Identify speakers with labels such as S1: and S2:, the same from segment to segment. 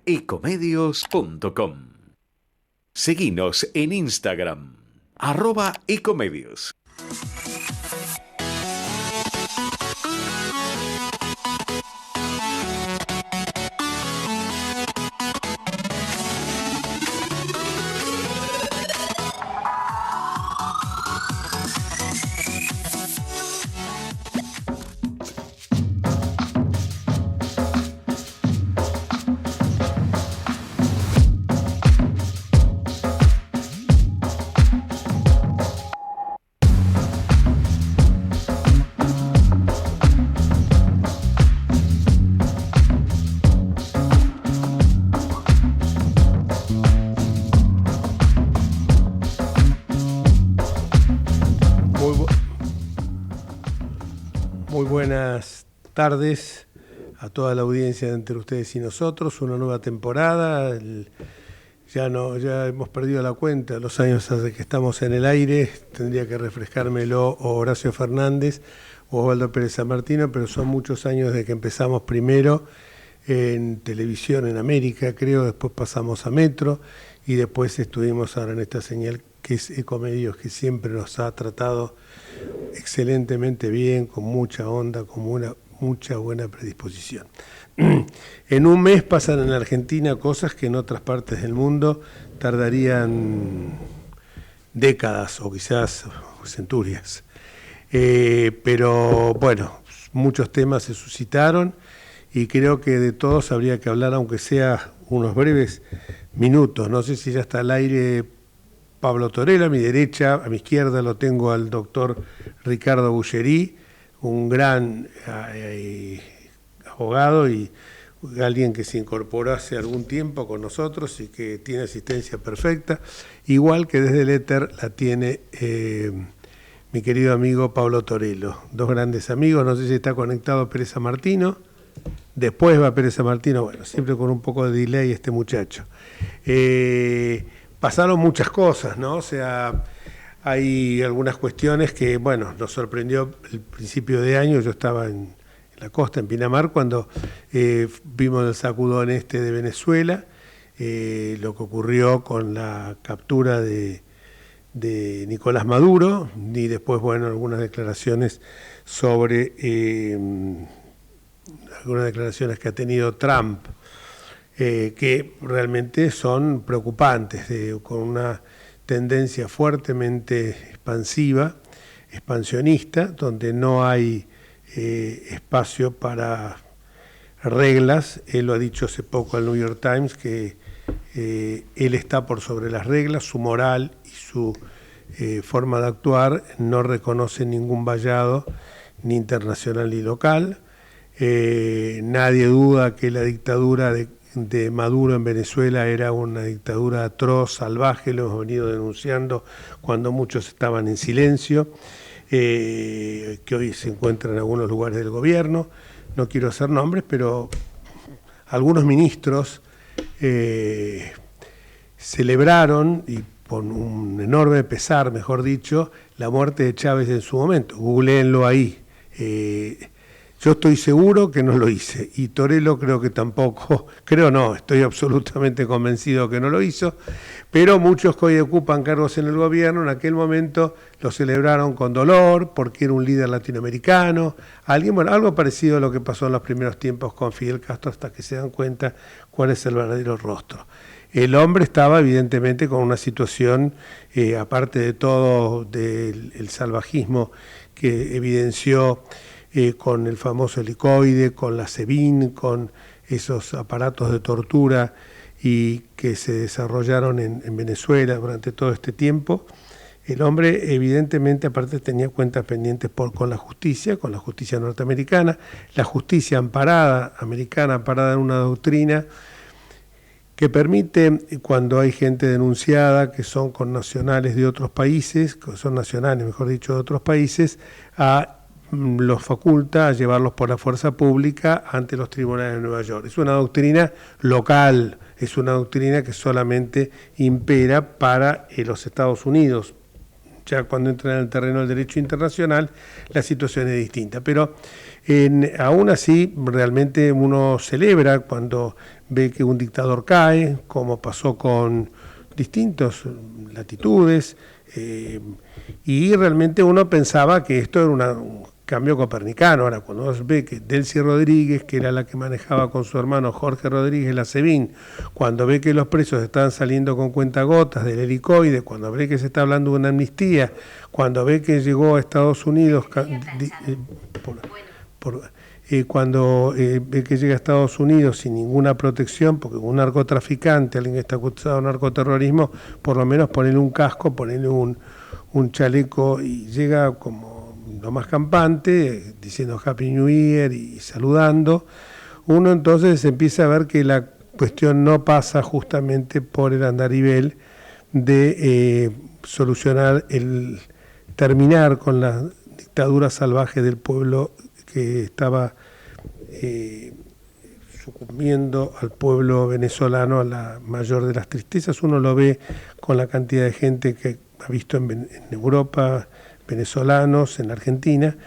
S1: ecomedios.com. Seguinos en Instagram, @ecomedios.
S2: Muy buenas tardes a toda la audiencia de Entre Ustedes y Nosotros. Una nueva temporada. Ya hemos perdido la cuenta los años desde que estamos en el aire. Tendría que refrescármelo o Horacio Fernández o Osvaldo Pérez San Martino, pero son muchos años desde que empezamos primero en televisión en América, creo, después pasamos a Metro y después estuvimos ahora en esta señal que es Ecomedios, que siempre nos ha tratado excelentemente bien, con mucha onda, con mucha buena predisposición. En un mes pasan en Argentina cosas que en otras partes del mundo tardarían décadas o quizás centurias. Pero bueno, muchos temas se suscitaron y creo que de todos habría que hablar, aunque sea unos breves minutos. No sé si ya está al aire Pablo Torello, a mi derecha, a mi izquierda lo tengo al doctor Ricardo Bullerí, un gran abogado y alguien que se incorporó hace algún tiempo con nosotros y que tiene asistencia perfecta, igual que desde el éter la tiene mi querido amigo Pablo Torello. Dos grandes amigos, no sé si está conectado Pérez San Martino, después va Pérez San Martino, bueno, siempre con un poco de delay este muchacho. Pasaron muchas cosas, ¿no? O sea, hay algunas cuestiones que, bueno, nos sorprendió el principio de año. Yo estaba en la costa, en Pinamar, cuando vimos el sacudón de Venezuela, lo que ocurrió con la captura de Nicolás Maduro, y después, bueno, algunas declaraciones sobre algunas declaraciones que ha tenido Trump, que realmente son preocupantes, con una tendencia fuertemente expansionista, donde no hay espacio para reglas. Él lo ha dicho hace poco al New York Times, que él está por sobre las reglas, su moral y su forma de actuar no reconoce ningún vallado, ni internacional ni local. Nadie duda que la dictadura de Maduro en Venezuela era una dictadura atroz, salvaje, lo hemos venido denunciando cuando muchos estaban en silencio, que hoy se encuentra en algunos lugares del gobierno. No quiero hacer nombres, pero algunos ministros celebraron, y con un enorme pesar, mejor dicho, la muerte de Chávez en su momento. Googleenlo ahí. Yo estoy seguro que no lo hice, y Torello creo que tampoco, estoy absolutamente convencido que no lo hizo, pero muchos que hoy ocupan cargos en el gobierno en aquel momento lo celebraron con dolor, porque era un líder latinoamericano, algo parecido a lo que pasó en los primeros tiempos con Fidel Castro, hasta que se dan cuenta cuál es el verdadero rostro. El hombre estaba evidentemente con una situación, aparte de todo del salvajismo que evidenció, con el famoso helicoide, con la SEBIN, con esos aparatos de tortura y que se desarrollaron en Venezuela durante todo este tiempo. El hombre evidentemente aparte tenía cuentas pendientes con la justicia norteamericana, la justicia americana amparada en una doctrina que permite, cuando hay gente denunciada que son connacionales de otros países, que son nacionales, mejor dicho, de otros países, los faculta a llevarlos por la fuerza pública ante los tribunales de Nueva York. Es una doctrina local, es una doctrina que solamente impera para los Estados Unidos. Ya cuando entra en el terreno del derecho internacional, la situación es distinta. Pero aún así, realmente uno celebra cuando ve que un dictador cae, como pasó con distintas latitudes, y realmente uno pensaba que esto era un cambio copernicano. Ahora, cuando uno ve que Delcy Rodríguez, que era la que manejaba con su hermano Jorge Rodríguez la SEBIN, cuando ve que los presos están saliendo con cuentagotas del helicoide, cuando ve que se está hablando de una amnistía, cuando ve que llegó a Estados Unidos, cuando ve que llega a Estados Unidos sin ninguna protección, porque un narcotraficante, alguien que está acusado de narcoterrorismo, por lo menos ponerle un casco, ponerle un chaleco, y llega como lo más campante, diciendo Happy New Year y saludando. Uno entonces empieza a ver que la cuestión no pasa justamente por el andarivel de solucionar, terminar con la dictadura salvaje del pueblo que estaba sucumbiendo al pueblo venezolano a la mayor de las tristezas. Uno lo ve con la cantidad de gente que ha visto en Europa, venezolanos, en Argentina.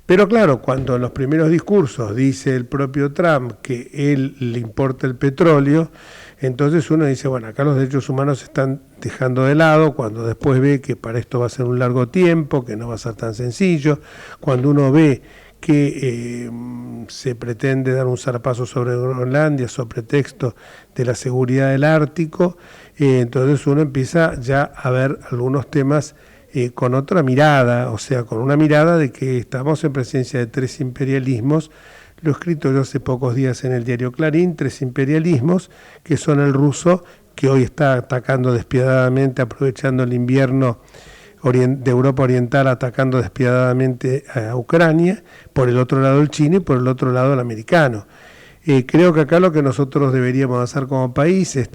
S2: Pero claro, cuando en los primeros discursos dice el propio Trump que él le importa el petróleo, entonces uno dice, bueno, acá los derechos humanos se están dejando de lado, cuando después ve que para esto va a ser un largo tiempo, que no va a ser tan sencillo, cuando uno ve que se pretende dar un zarpazo sobre Groenlandia sobre pretexto de la seguridad del Ártico, entonces uno empieza ya a ver algunos temas con otra mirada, o sea, con una mirada de que estamos en presencia de tres imperialismos. Lo he escrito yo hace pocos días en el diario Clarín, tres imperialismos, que son el ruso, que hoy está atacando despiadadamente, aprovechando el invierno de Europa Oriental, atacando despiadadamente a Ucrania, por el otro lado el chino y por el otro lado el americano. Creo que acá lo que nosotros deberíamos hacer como país es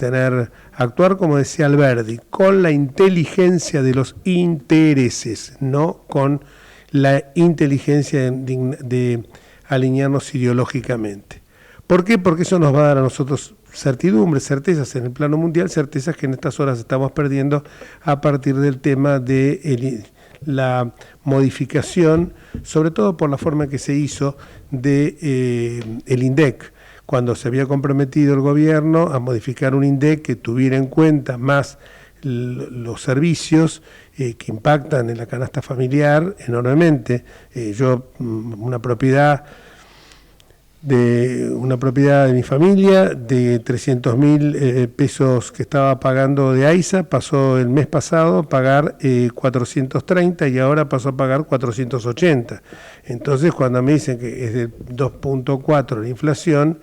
S2: actuar, como decía Alberdi, con la inteligencia de los intereses, no con la inteligencia de alinearnos ideológicamente. ¿Por qué? Porque eso nos va a dar a nosotros certidumbres, certezas en el plano mundial, certezas que en estas horas estamos perdiendo a partir del tema de la modificación, sobre todo por la forma que se hizo de el INDEC, cuando se había comprometido el gobierno a modificar un INDEC que tuviera en cuenta más los servicios que impactan en la canasta familiar enormemente. Una propiedad de mi familia de 300.000 pesos que estaba pagando de AISA, pasó el mes pasado a pagar 430 y ahora pasó a pagar 480. Entonces, cuando me dicen que es de 2.4 la inflación,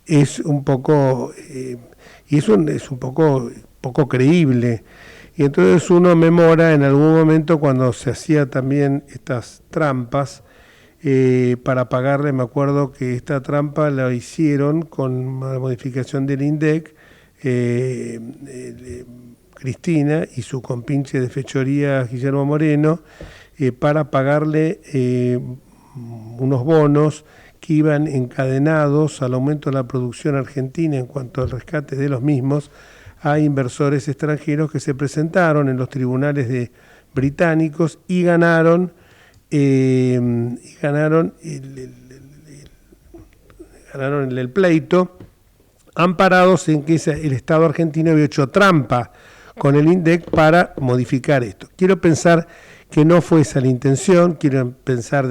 S2: es un poco poco creíble. Y entonces uno memora en algún momento cuando se hacía también estas trampas para pagarle. Me acuerdo que esta trampa la hicieron con la modificación del INDEC, Cristina y su compinche de fechoría Guillermo Moreno, para pagarle unos bonos que iban encadenados al aumento de la producción argentina en cuanto al rescate de los mismos a inversores extranjeros que se presentaron en los tribunales británicos y ganaron el pleito, amparados en que el Estado argentino había hecho trampa con el INDEC para modificar esto. Quiero pensar que no fue esa la intención, quiero pensar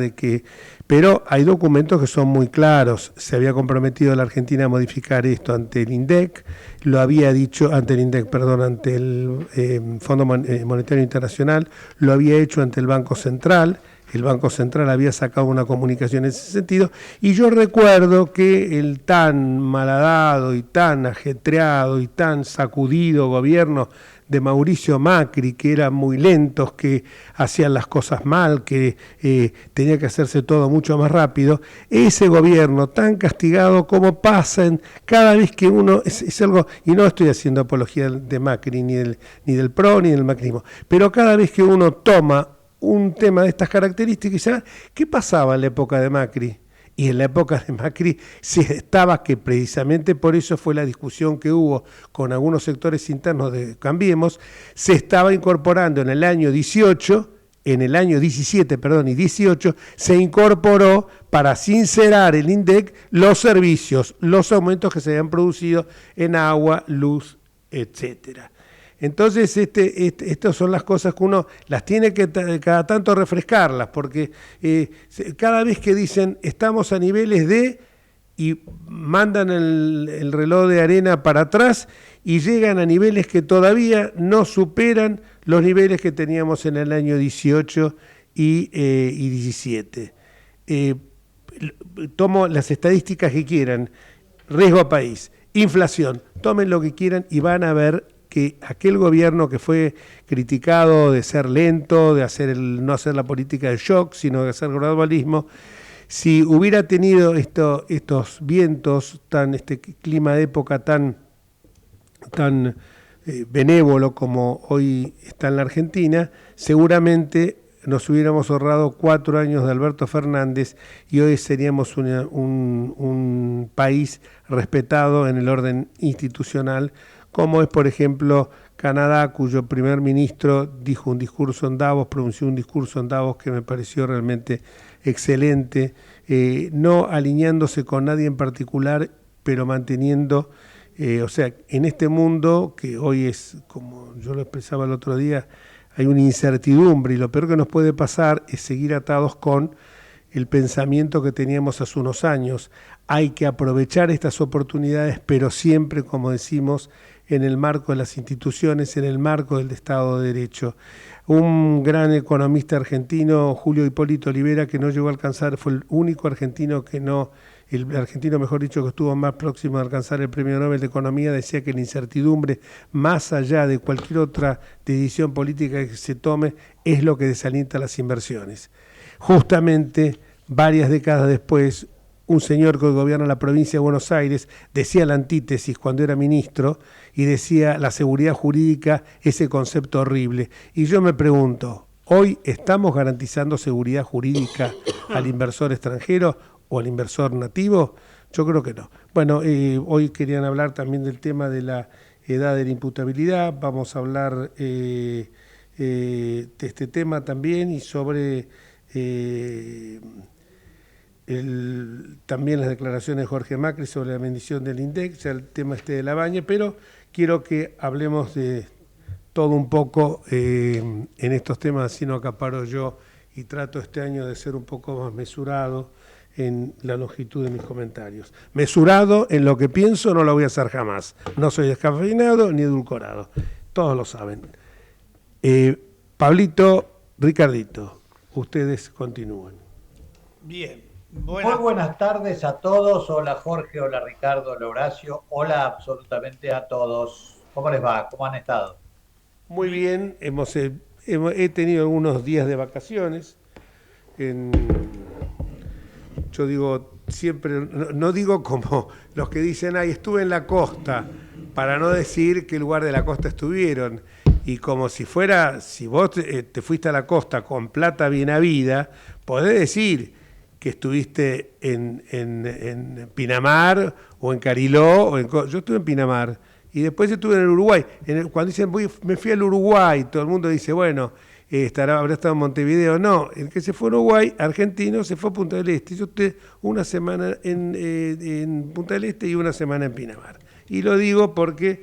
S2: pero hay documentos que son muy claros. Se había comprometido la Argentina a modificar esto ante el INDEC, lo había dicho ante el Fondo Monetario Internacional, lo había hecho ante el Banco Central. El Banco Central había sacado una comunicación en ese sentido, y yo recuerdo que el tan malhadado y tan ajetreado y tan sacudido gobierno de Mauricio Macri, que eran muy lentos, que hacían las cosas mal, que tenía que hacerse todo mucho más rápido, ese gobierno tan castigado como pasan cada vez que uno, es algo, y no estoy haciendo apología de Macri, ni del PRO, ni del macrismo, pero cada vez que uno toma un tema de estas características, ¿qué pasaba en la época de Macri? Y en la época de Macri se estaba, que precisamente por eso fue la discusión que hubo con algunos sectores internos de Cambiemos, se estaba incorporando en el año 18 en el año 17, y 18, se incorporó para sincerar el INDEC los servicios, los aumentos que se habían producido en agua, luz, etcétera. Entonces, estas son las cosas que uno las tiene que cada tanto refrescarlas, porque cada vez que dicen estamos a niveles de, y mandan el reloj de arena para atrás y llegan a niveles que todavía no superan los niveles que teníamos en el año 18 y 17. Tomo las estadísticas que quieran, riesgo a país, inflación, tomen lo que quieran y van a ver que aquel gobierno que fue criticado de ser lento, de no hacer la política de shock, sino de hacer gradualismo, si hubiera tenido estos vientos, este clima de época tan benévolo como hoy está en la Argentina, seguramente nos hubiéramos ahorrado 4 años de Alberto Fernández y hoy seríamos un país respetado en el orden institucional, como es, por ejemplo, Canadá, cuyo primer ministro dijo un discurso en Davos, pronunció un discurso en Davos que me pareció realmente excelente, no alineándose con nadie en particular, pero manteniendo, en este mundo que hoy es, como yo lo expresaba el otro día, hay una incertidumbre y lo peor que nos puede pasar es seguir atados con el pensamiento que teníamos hace unos años. Hay que aprovechar estas oportunidades, pero siempre, como decimos, en el marco de las instituciones, en el marco del Estado de Derecho. Un gran economista argentino, Julio Hipólito Olivera, que no llegó a alcanzar, fue el único argentino el argentino, mejor dicho, que estuvo más próximo a alcanzar el Premio Nobel de Economía, decía que la incertidumbre, más allá de cualquier otra decisión política que se tome, es lo que desalienta las inversiones. Justamente, varias décadas después, un señor que gobierna la provincia de Buenos Aires decía la antítesis cuando era ministro y decía la seguridad jurídica, ese concepto horrible. Y yo me pregunto, ¿hoy estamos garantizando seguridad jurídica al inversor extranjero o al inversor nativo? Yo creo que no. Bueno, hoy querían hablar también del tema de la edad de la imputabilidad. Vamos a hablar de este tema también y sobre también las declaraciones de Jorge Macri sobre la bendición del INDEC, ya el tema de la baña, pero quiero que hablemos de todo un poco en estos temas, así no acaparo yo y trato este año de ser un poco más mesurado en la longitud de mis comentarios. Mesurado en lo que pienso, no lo voy a hacer jamás. No soy descafeinado ni edulcorado. Todos lo saben. Pablito, Ricardito, ustedes continúan.
S3: Bien.
S4: Muy buenas tardes a todos. Hola Jorge, hola Ricardo, hola Horacio. Hola absolutamente a todos. ¿Cómo les va? ¿Cómo han estado?
S2: Muy bien. He tenido algunos días de vacaciones. Yo digo siempre, no digo como los que dicen, estuve en la costa, para no decir qué lugar de la costa estuvieron. Y como si vos te fuiste a la costa con plata bien habida, podés decir que estuviste en Pinamar o en Cariló. Yo estuve en Pinamar y después estuve en el Uruguay. Cuando dicen me fui al Uruguay, todo el mundo dice, bueno, habrá estado en Montevideo. No, el que se fue a Uruguay, argentino, se fue a Punta del Este. Yo estuve una semana en Punta del Este y una semana en Pinamar. Y lo digo porque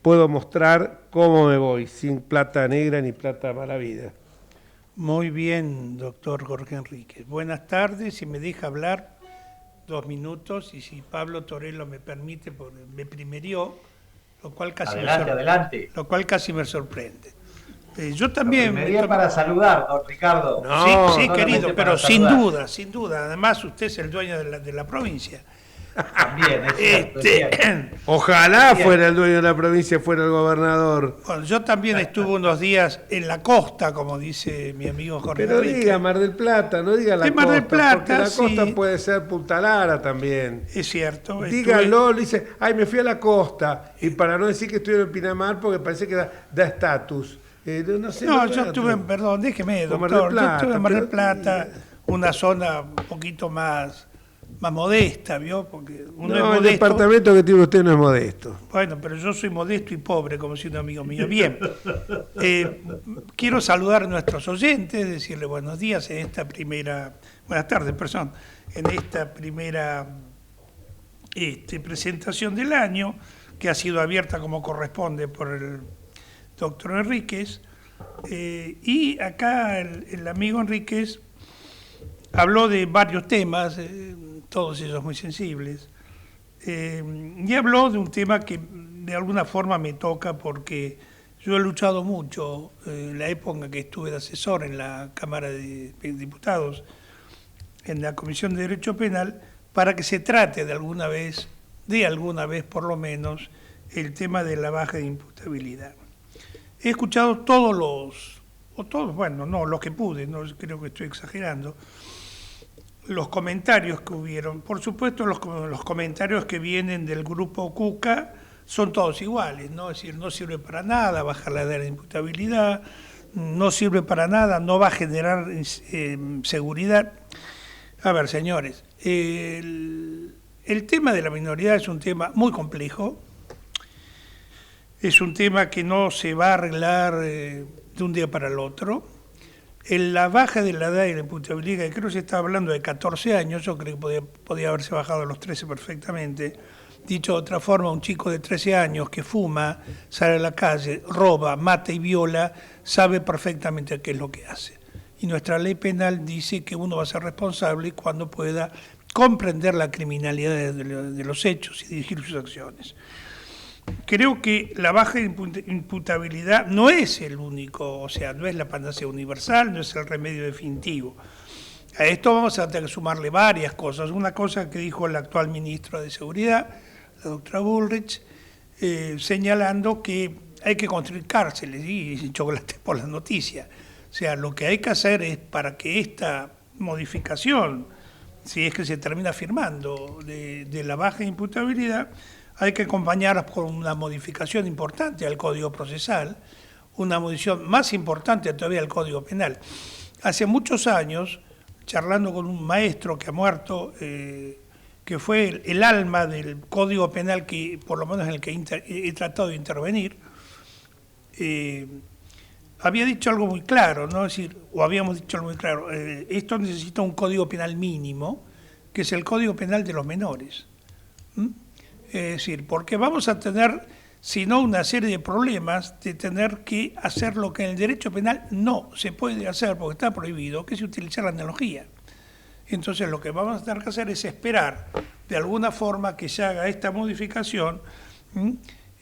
S2: puedo mostrar cómo me voy, sin plata negra ni plata mala vida.
S3: Muy bien, doctor Jorge Enríquez. Buenas tardes, si me deja hablar 2 minutos y si Pablo Torello me permite, porque me primerió, lo cual casi me sorprende. Yo también...
S4: Me para saludar, don Ricardo.
S3: No, sí, querido, pero sin duda. Además, usted es el dueño de la provincia.
S4: También, es cierto.
S2: Ojalá fuera el dueño de la provincia, fuera el gobernador.
S3: Bueno, yo también estuve unos días en la costa, como dice mi amigo Jorge
S2: Pero
S3: Enrique.
S2: Diga Mar del Plata, no diga la costa.
S3: Mar del Plata,
S2: porque la costa puede ser Punta Lara también.
S3: Es cierto.
S2: Dígalo, le dice, me fui a la costa. Y para no decir que estuve en Pinamar, porque parece que da estatus.
S3: Yo estuve, déjeme, doctor, yo estuve en Mar del Plata, una zona un poquito más más modesta, ¿vio? Porque uno es
S2: No, el
S3: modesto.
S2: departamento que tiene usted no es modesto.
S3: Bueno, pero yo soy modesto y pobre, como si un amigo mío. Bien, quiero saludar a nuestros oyentes, decirle buenos días en esta primera, buenas tardes, perdón, en esta primera presentación del año, que ha sido abierta como corresponde por el doctor Enríquez. Y acá el amigo Enríquez habló de varios temas, todos ellos muy sensibles. Y habló de un tema que de alguna forma me toca porque yo he luchado mucho en la época en que estuve de asesor en la Cámara de Diputados, en la Comisión de Derecho Penal, para que se trate de alguna vez por lo menos, el tema de la baja de imputabilidad. He escuchado los que pude, no creo que estoy exagerando, los comentarios que hubieron. Por supuesto, los comentarios que vienen del grupo Cuca son todos iguales, ¿no? Es decir, no sirve para nada bajar la edad de imputabilidad, no sirve para nada, no va a generar seguridad. A ver, señores, el tema de la minoridad es un tema muy complejo, es un tema que no se va a arreglar de un día para el otro. En la baja de la edad y la imputabilidad, que creo que se está hablando de 14 años, yo creo que podía haberse bajado a los 13 perfectamente. Dicho de otra forma, un chico de 13 años que fuma, sale a la calle, roba, mata y viola, sabe perfectamente qué es lo que hace. Y nuestra ley penal dice que uno va a ser responsable cuando pueda comprender la criminalidad de los hechos y dirigir sus acciones. Creo que la baja de imputabilidad no es el único, o sea, no es la panacea universal, no es el remedio definitivo. A esto vamos a tener que sumarle varias cosas. Una cosa que dijo el actual ministro de Seguridad, la doctora Bullrich, señalando que hay que construir cárceles, y chocolate por las noticias. O sea, lo que hay que hacer es para que esta modificación, si es que se termina firmando, de la baja imputabilidad, hay que acompañarla con una modificación importante al Código Procesal, una modificación más importante todavía al Código Penal. Hace muchos años, charlando con un maestro que ha muerto, que fue el alma del Código Penal, que por lo menos en el que he tratado de intervenir, había dicho algo muy claro, ¿no? Es decir, o habíamos dicho algo muy claro, esto necesita un Código Penal mínimo, que es el Código Penal de los menores. Es decir, porque vamos a tener, si no, una serie de problemas de tener que hacer lo que en el derecho penal no se puede hacer porque está prohibido, que es utilizar la analogía. Entonces lo que vamos a tener que hacer es esperar de alguna forma que se haga esta modificación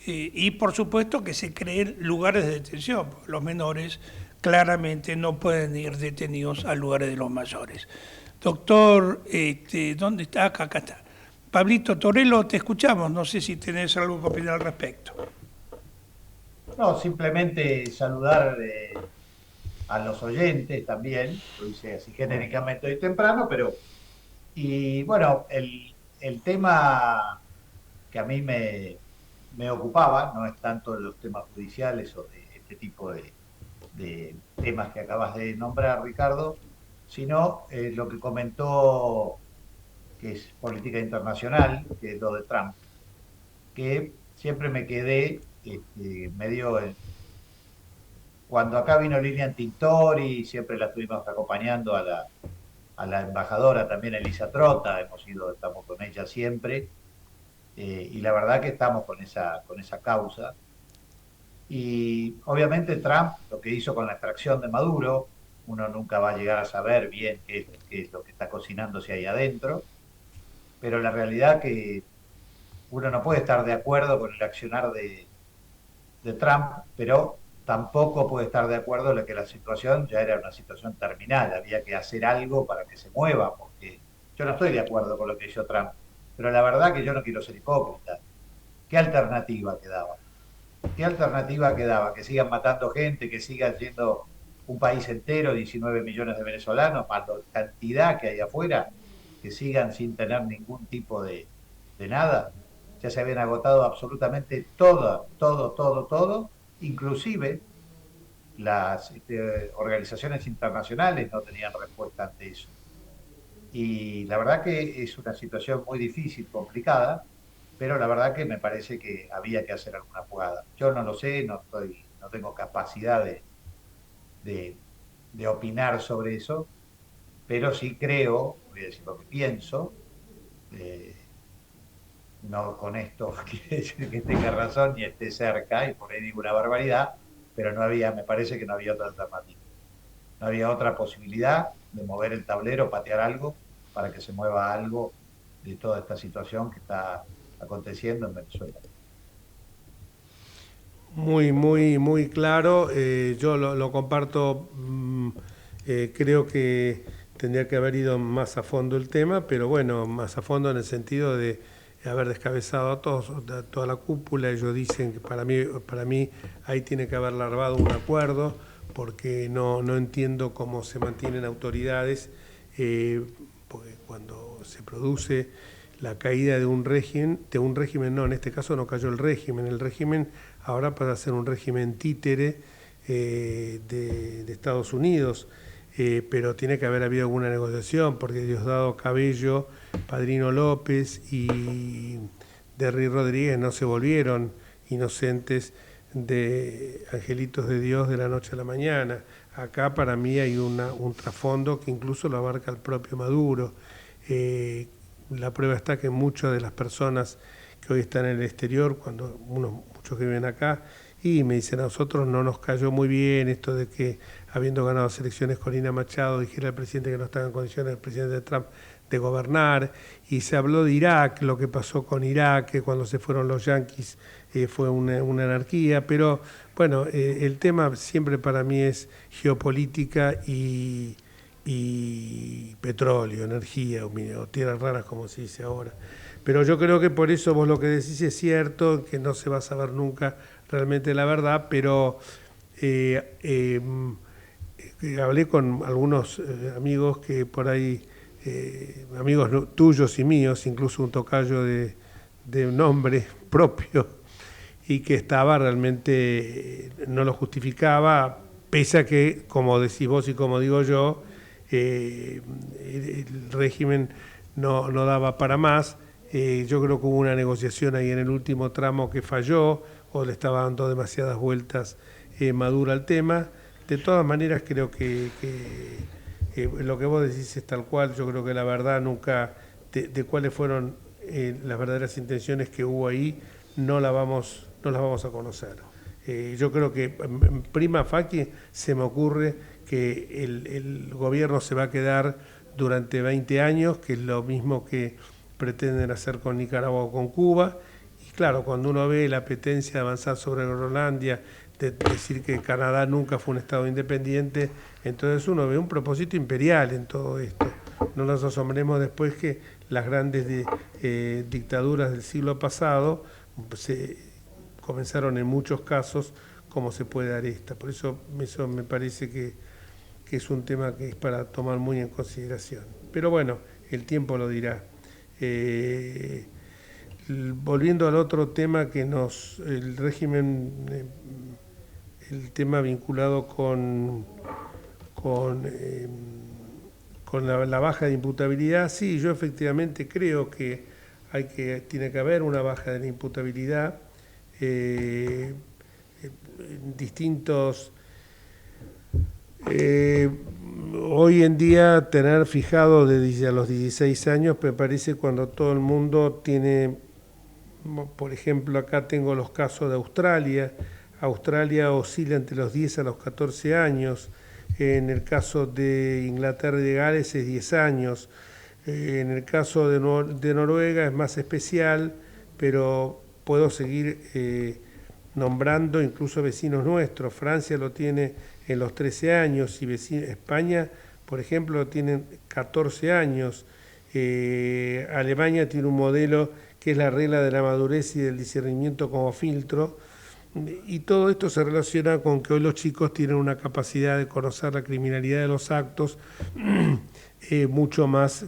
S3: y por supuesto que se creen lugares de detención. Los menores claramente no pueden ir detenidos a lugares de los mayores. Doctor, ¿dónde está? Acá está. Pablito Torello, te escuchamos, no sé si tenés algo que opinar al respecto.
S4: No, simplemente saludar a los oyentes también, lo hice así genéricamente hoy temprano, y bueno, el tema que a mí me ocupaba, no es tanto los temas judiciales o de este tipo de temas que acabas de nombrar, Ricardo, sino lo que comentó, que es política internacional, que es lo de Trump, que siempre me quedé medio... Cuando acá vino Lilian Tintori, siempre la estuvimos acompañando a la embajadora, también Elisa Trota, estamos con ella siempre, y la verdad que estamos con esa causa. Y obviamente Trump, lo que hizo con la extracción de Maduro, uno nunca va a llegar a saber bien qué es lo que está cocinándose ahí adentro, pero la realidad que uno no puede estar de acuerdo con el accionar de Trump, pero tampoco puede estar de acuerdo en que la situación ya era una situación terminal, había que hacer algo para que se mueva, porque yo no estoy de acuerdo con lo que hizo Trump, pero la verdad que yo no quiero ser hipócrita. ¿Qué alternativa quedaba? ¿Qué alternativa quedaba? Que sigan matando gente, que sigan siendo un país entero, 19 millones de venezolanos, más la cantidad que hay afuera, que sigan sin tener ningún tipo de nada. Ya se habían agotado absolutamente todo, inclusive las organizaciones internacionales no tenían respuesta ante eso. Y la verdad que es una situación muy difícil, complicada, pero la verdad que me parece que había que hacer alguna jugada. Yo no lo sé, no tengo capacidad de, de opinar sobre eso, pero sí creo, voy a decir lo que pienso, eh, no con esto quiere decir que tenga razón ni esté cerca y por ahí digo una barbaridad, pero me parece que no había otra alternativa. No había otra posibilidad de mover el tablero, patear algo para que se mueva algo de toda esta situación que está aconteciendo en Venezuela.
S2: Muy, muy, muy claro. Yo lo comparto. Creo que tendría que haber ido más a fondo el tema, pero bueno, más a fondo en el sentido de haber descabezado a todos, a toda la cúpula. Ellos dicen que para mí ahí tiene que haber larvado un acuerdo, porque no entiendo cómo se mantienen autoridades, porque cuando se produce la caída de un régimen no, en este caso no cayó el régimen ahora pasa a ser un régimen títere de Estados Unidos, pero tiene que haber habido alguna negociación, porque Diosdado Cabello, Padrino López y Derry Rodríguez no se volvieron inocentes de angelitos de Dios de la noche a la mañana. Acá para mí hay un trasfondo que incluso lo abarca el propio Maduro. La prueba está que muchas de las personas que hoy están en el exterior, muchos que viven acá, y me dicen, a nosotros no nos cayó muy bien esto de que, habiendo ganado las elecciones Corina Machado, dijera al presidente que no estaba en condiciones, el presidente Trump, de gobernar, y se habló de Irak, lo que pasó con Irak, que cuando se fueron los yanquis fue una anarquía, pero bueno, el tema siempre para mí es geopolítica y petróleo, energía o tierras raras, como se dice ahora. Pero yo creo que por eso vos lo que decís es cierto, que no se va a saber nunca realmente la verdad, pero hablé con algunos amigos que por ahí, amigos tuyos y míos, incluso un tocayo de nombre propio, y que estaba realmente, no lo justificaba, pese a que, como decís vos y como digo yo, el régimen no daba para más. Yo creo que hubo una negociación ahí en el último tramo que falló, o le estaba dando demasiadas vueltas Maduro al tema. De todas maneras, creo que lo que vos decís es tal cual. Yo creo que la verdad nunca, de cuáles fueron las verdaderas intenciones que hubo ahí, no las vamos a conocer. Yo creo que en prima facie se me ocurre que el gobierno se va a quedar durante 20 años, que es lo mismo que pretenden hacer con Nicaragua o con Cuba. Y claro, cuando uno ve la apetencia de avanzar sobre Groenlandia, de decir que Canadá nunca fue un estado independiente, entonces uno ve un propósito imperial en todo esto. No nos asombremos después que las grandes dictaduras del siglo pasado comenzaron en muchos casos como se puede dar esta. Por eso me parece que es un tema que es para tomar muy en consideración. Pero bueno, el tiempo lo dirá. Volviendo al otro tema el régimen, el tema vinculado con la baja de imputabilidad, sí, yo efectivamente creo que tiene que haber una baja de la imputabilidad. Distintos hoy en día tener fijado desde a los 16 años me parece cuando todo el mundo tiene, por ejemplo acá tengo los casos de Australia oscila entre los 10 a los 14 años, en el caso de Inglaterra y de Gales es 10 años, en el caso de Noruega es más especial, pero puedo seguir nombrando incluso vecinos nuestros. Francia lo tiene en los 13 años y España, por ejemplo, lo tiene 14 años. Alemania tiene un modelo que es la regla de la madurez y del discernimiento como filtro, y todo esto se relaciona con que hoy los chicos tienen una capacidad de conocer la criminalidad de los actos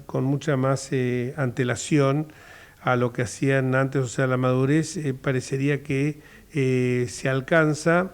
S2: con mucha más antelación a lo que hacían antes. O sea, la madurez parecería que se alcanza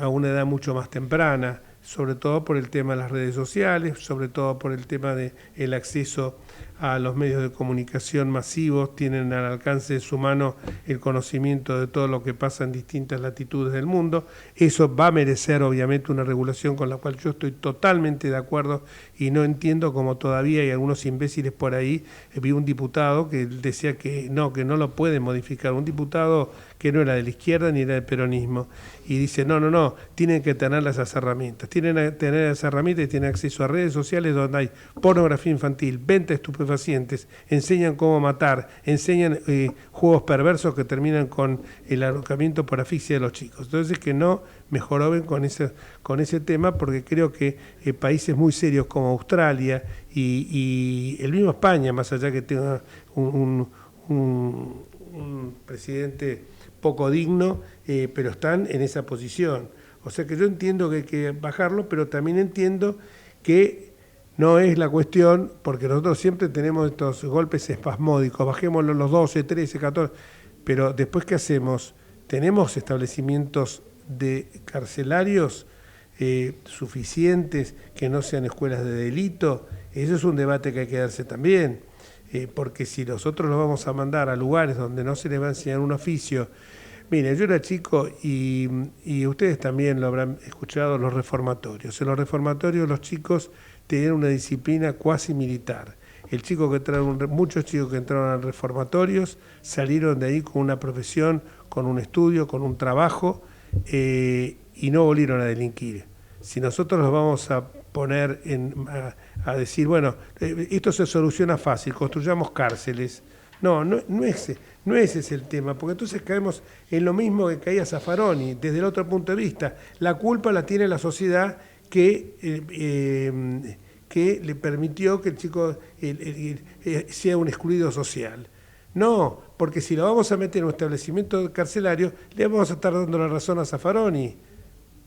S2: a una edad mucho más temprana, sobre todo por el tema de las redes sociales, sobre todo por el tema del acceso a los medios de comunicación masivos, tienen al alcance de su mano el conocimiento de todo lo que pasa en distintas latitudes del mundo. Eso va a merecer obviamente una regulación con la cual yo estoy totalmente de acuerdo y no entiendo cómo todavía hay algunos imbéciles por ahí. Vi un diputado que decía que no lo puede modificar, un diputado que no era de la izquierda ni era del peronismo, y dice no, tienen que tener esas herramientas, tienen que tener esas herramientas y tienen acceso a redes sociales donde hay pornografía infantil, venta de estupefacientes, enseñan cómo matar, enseñan juegos perversos que terminan con el ahorcamiento por asfixia de los chicos. Entonces que no me joroben con ese tema, porque creo que países muy serios como Australia y el mismo España, más allá que tenga un presidente poco digno, pero están en esa posición. O sea que yo entiendo que hay que bajarlo, pero también entiendo que no es la cuestión, porque nosotros siempre tenemos estos golpes espasmódicos, bajémoslo los 12, 13, 14, pero después ¿qué hacemos? ¿Tenemos establecimientos de carcelarios suficientes que no sean escuelas de delito? Eso es un debate que hay que darse también. Porque si nosotros los vamos a mandar a lugares donde no se les va a enseñar un oficio. Mire, yo era chico y ustedes también lo habrán escuchado, los reformatorios. En los reformatorios los chicos tenían una disciplina cuasi militar. Muchos chicos que entraron a reformatorios salieron de ahí con una profesión, con un estudio, con un trabajo, y no volvieron a delinquir. Si nosotros los vamos a poner a decir, bueno, esto se soluciona fácil, construyamos cárceles. No ese es el tema, porque entonces caemos en lo mismo que caía Zaffaroni, desde el otro punto de vista. La culpa la tiene la sociedad que le permitió que el chico sea un excluido social. No, porque si lo vamos a meter en un establecimiento carcelario, le vamos a estar dando la razón a Zaffaroni,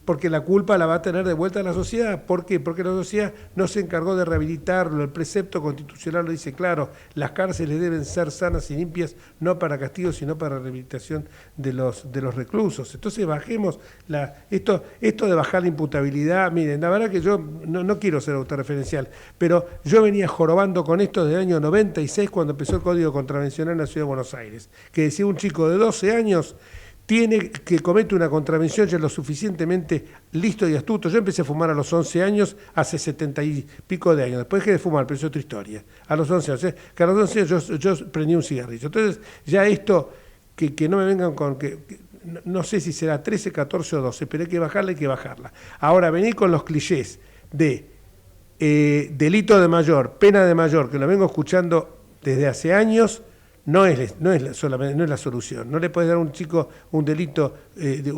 S2: porque la culpa la va a tener de vuelta a la sociedad. ¿Por qué? Porque la sociedad no se encargó de rehabilitarlo. El precepto constitucional lo dice claro, las cárceles deben ser sanas y limpias, no para castigo, sino para rehabilitación de los reclusos. Entonces bajemos esto de bajar la imputabilidad. Miren, la verdad que yo no quiero ser autorreferencial, pero yo venía jorobando con esto desde el año 96, cuando empezó el Código Contravencional en la Ciudad de Buenos Aires, que decía un chico de 12 años que comete una contravención ya lo suficientemente listo y astuto. Yo empecé a fumar a los 11 años, hace 70 y pico de años. Después dejé de fumar, pero es otra historia. A los 11 años, que a los 11 años yo prendí un cigarrillo. Entonces, ya esto, que no me vengan con que no sé si será 13, 14 o 12, pero hay que bajarla. Ahora, venir con los clichés de delito de mayor, pena de mayor, que lo vengo escuchando desde hace años. No es la solución. No le puedes dar a un chico un delito de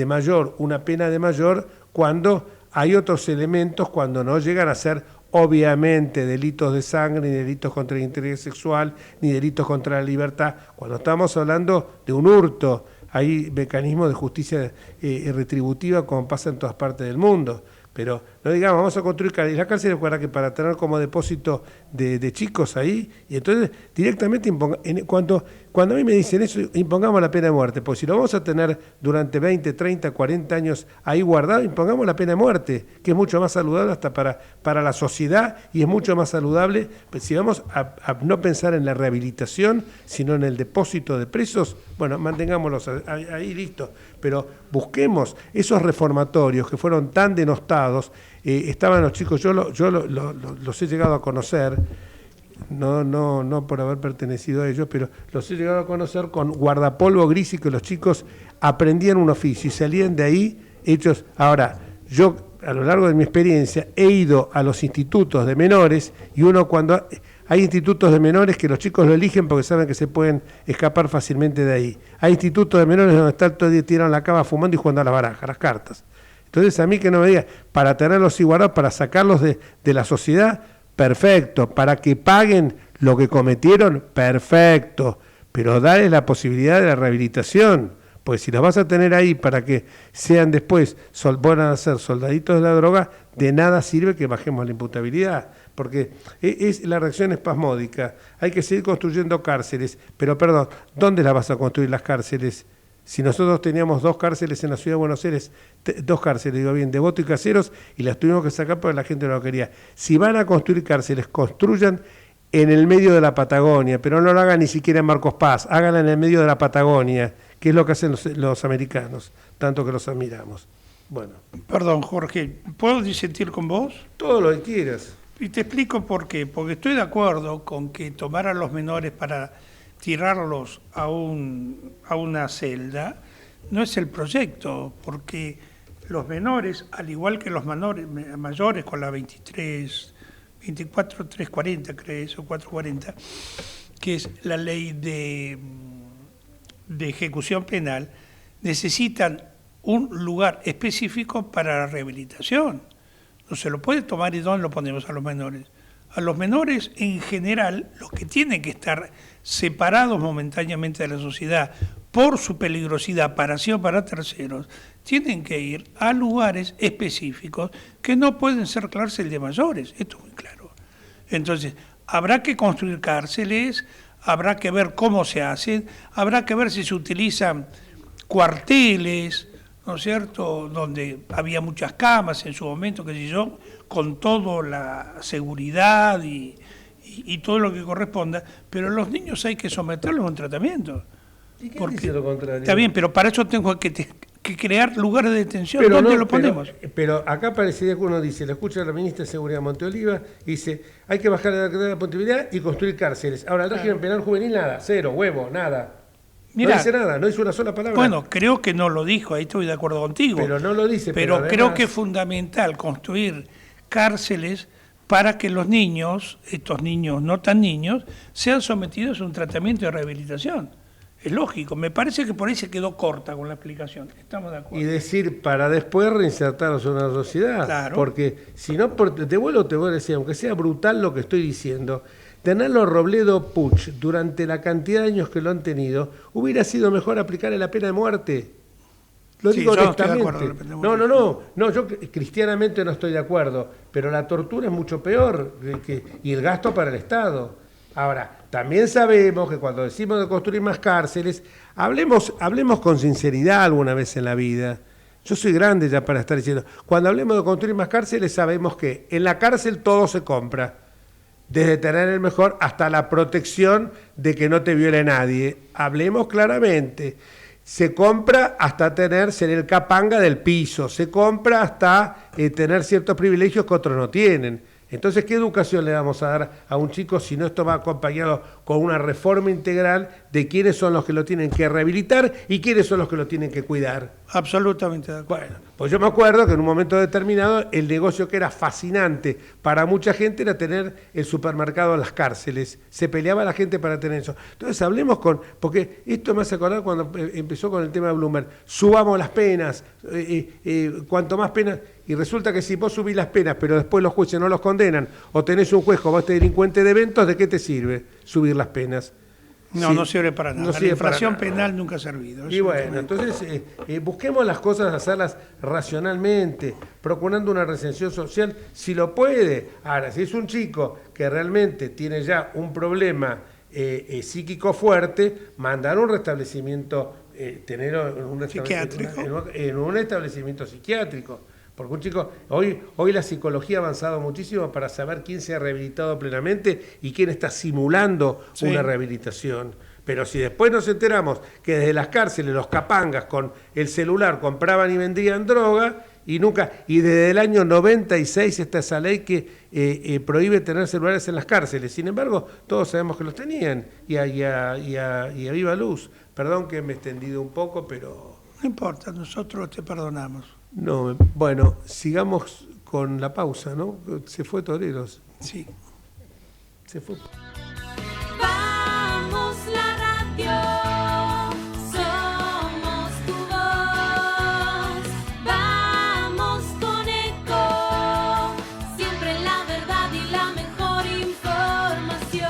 S2: mayor, una pena de mayor, cuando hay otros elementos, cuando no llegan a ser obviamente delitos de sangre, ni delitos contra el interés sexual, ni delitos contra la libertad. Cuando estamos hablando de un hurto, hay mecanismos de justicia retributiva como pasa en todas partes del mundo. Pero no digamos, vamos a construir cárceles. La cárcel es que para tener como depósito de chicos ahí, y entonces directamente cuando a mí me dicen eso, impongamos la pena de muerte, porque si lo vamos a tener durante 20, 30, 40 años ahí guardado, impongamos la pena de muerte, que es mucho más saludable hasta para la sociedad, y es mucho más saludable, pues si vamos a no pensar en la rehabilitación, sino en el depósito de presos, bueno, mantengámoslos ahí listo, pero busquemos esos reformatorios que fueron tan denostados. Estaban los chicos, yo los he llegado a conocer, no por haber pertenecido a ellos, pero los he llegado a conocer con guardapolvo gris, y que los chicos aprendían un oficio y salían de ahí hechos. Ahora, yo a lo largo de mi experiencia he ido a los institutos de menores, y uno cuando hay institutos de menores que los chicos lo eligen porque saben que se pueden escapar fácilmente de ahí. Hay institutos de menores donde están todo el día tirado en la cama fumando y jugando a la baraja, a las cartas. Entonces a mí que no me diga, para tenerlos igualados, para sacarlos de la sociedad, perfecto. Para que paguen lo que cometieron, perfecto. Pero darles la posibilidad de la rehabilitación. Pues si los vas a tener ahí para que sean después, van a ser soldaditos de la droga, de nada sirve que bajemos la imputabilidad. Porque la reacción espasmódica. Hay que seguir construyendo cárceles. Pero perdón, ¿dónde las vas a construir las cárceles? Si nosotros teníamos 2 cárceles en la ciudad de Buenos Aires, 2 cárceles, digo bien, Devoto y Caseros, y las tuvimos que sacar porque la gente no lo quería. Si van a construir cárceles, construyan en el medio de la Patagonia, pero no lo hagan ni siquiera en Marcos Paz, háganla en el medio de la Patagonia, que es lo que hacen los americanos, tanto que los admiramos. Bueno.
S3: Perdón, Jorge, ¿puedo disentir con vos?
S2: Todo lo que quieras.
S3: Y te explico por qué. Porque estoy de acuerdo con que tomar a los menores para tirarlos a una celda no es el proyecto, porque los menores, al igual que los mayores con la 24.340, crees, o 440, que es la ley de ejecución penal, necesitan un lugar específico para la rehabilitación. No se lo puede tomar. ¿Y dónde lo ponemos a los menores? A los menores, en general, los que tienen que estar separados momentáneamente de la sociedad por su peligrosidad para sí o para terceros, tienen que ir a lugares específicos que no pueden ser cárceles de mayores. Esto es muy claro. Entonces, habrá que construir cárceles, habrá que ver cómo se hacen, habrá que ver si se utilizan cuarteles, ¿no es cierto?, donde había muchas camas en su momento, qué sé yo, con toda la seguridad y todo lo que corresponda, pero los niños hay que someterlos a un tratamiento.
S2: ¿Y qué dice lo contrario?
S3: Está bien, pero para eso tengo que crear lugares de detención. Pero ¿dónde lo ponemos?
S2: Pero acá parecería que uno dice, lo escucha la ministra de Seguridad Monteoliva, dice, hay que bajar la edad de punitividad y construir cárceles. Ahora, el régimen penal juvenil, nada, cero, huevo, nada. Mirá, no dice nada, no dice una sola palabra.
S3: Bueno, creo que no lo dijo, ahí estoy de acuerdo contigo.
S2: Pero no lo dice.
S3: Pero
S2: además,
S3: creo que es fundamental construir cárceles para que los niños, estos niños no tan niños, sean sometidos a un tratamiento de rehabilitación. Es lógico, me parece que por ahí se quedó corta con la explicación. Estamos de acuerdo.
S2: Y decir, para después reinsertarlos en una sociedad.
S3: Claro.
S2: Porque si no, te vuelvo a decir, aunque sea brutal lo que estoy diciendo, tenerlo Robledo Puch durante la cantidad de años que lo han tenido, hubiera sido mejor aplicarle la pena de muerte. Lo digo honestamente. No, yo cristianamente no estoy de acuerdo, pero la tortura es mucho peor y el gasto para el Estado. Ahora, también sabemos que cuando decimos de construir más cárceles, hablemos con sinceridad alguna vez en la vida. Yo soy grande ya para estar diciendo, cuando hablemos de construir más cárceles, sabemos que en la cárcel todo se compra. Desde tener el mejor hasta la protección de que no te viole nadie. Hablemos claramente. Se compra hasta ser el capanga del piso. Se compra hasta tener ciertos privilegios que otros no tienen. Entonces, ¿qué educación le vamos a dar a un chico si no esto va acompañado con una reforma integral de quiénes son los que lo tienen que rehabilitar y quiénes son los que lo tienen que cuidar?
S3: Absolutamente de acuerdo.
S2: Bueno, pues yo me acuerdo que en un momento determinado el negocio que era fascinante para mucha gente era tener el supermercado en las cárceles. Se peleaba la gente para tener eso. Entonces hablemos porque esto me hace acordar cuando empezó con el tema de Bloomberg, subamos las penas, cuanto más penas, y resulta que si vos subís las penas pero después los jueces no los condenan, o tenés un juez como este delincuente de eventos, ¿de qué te sirve subir las penas?
S3: No,
S2: Sí,
S3: no sirve para nada.
S2: no
S3: La
S2: sirve
S3: infracción
S2: para nada.
S3: penal nunca ha servido.
S2: Y bueno, entonces busquemos las cosas, hacerlas racionalmente, procurando una reinserción social, si lo puede. Ahora, si es un chico que realmente tiene ya un problema psíquico fuerte, mandar un restablecimiento, tener en un establecimiento psiquiátrico. Porque un chico, hoy la psicología ha avanzado muchísimo para saber quién se ha rehabilitado plenamente y quién está simulando una rehabilitación. Pero si después nos enteramos que desde las cárceles los capangas con el celular compraban y vendían droga, y desde el año 96 está esa ley que prohíbe tener celulares en las cárceles. Sin embargo, todos sabemos que los tenían, y a viva luz. Perdón que me he extendido un poco, pero...
S3: No importa, nosotros te perdonamos.
S2: No, bueno, sigamos con la pausa, ¿no? Se fue Toreros.
S3: Sí.
S2: Se fue.
S5: Vamos la radio, somos tu voz. Vamos con Eco, siempre la verdad y la mejor información.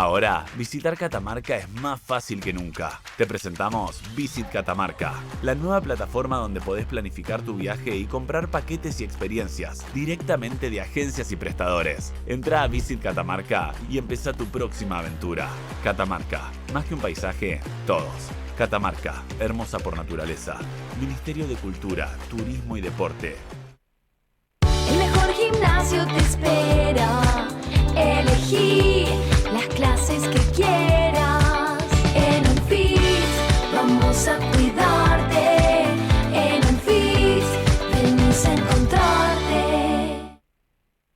S6: Ahora, visitar Catamarca es más fácil que nunca. Te presentamos Visit Catamarca, la nueva plataforma donde podés planificar tu viaje y comprar paquetes y experiencias directamente de agencias y prestadores. Entrá a Visit Catamarca y empezá tu próxima aventura. Catamarca, más que un paisaje, todos. Catamarca, hermosa por naturaleza. Ministerio de Cultura, Turismo y Deporte.
S5: El mejor gimnasio te espera. Elegí las clases que quieras. En Unfit vamos a cuidarte. En Unfit venimos a encontrarte.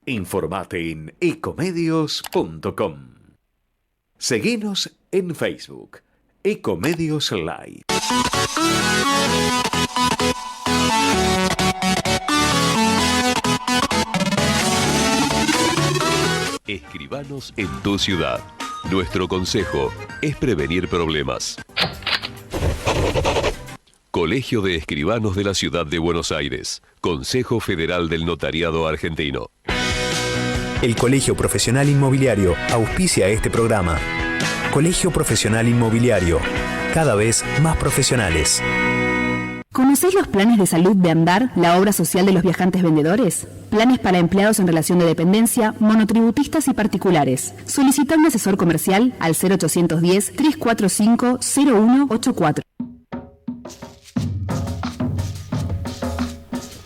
S1: Informate en ecomedios.com. Seguinos en Facebook, Ecomedios Live.
S7: Escribanos en tu ciudad. Nuestro consejo es prevenir problemas. Colegio de Escribanos de la Ciudad de Buenos Aires. Consejo Federal del Notariado Argentino.
S8: El Colegio Profesional Inmobiliario auspicia este programa. Colegio Profesional Inmobiliario, cada vez más profesionales.
S9: ¿Conocés los planes de salud de Andar, la obra social de los viajantes vendedores? Planes para empleados en relación de dependencia, monotributistas y particulares. Solicita un asesor comercial al 0810-345-0184.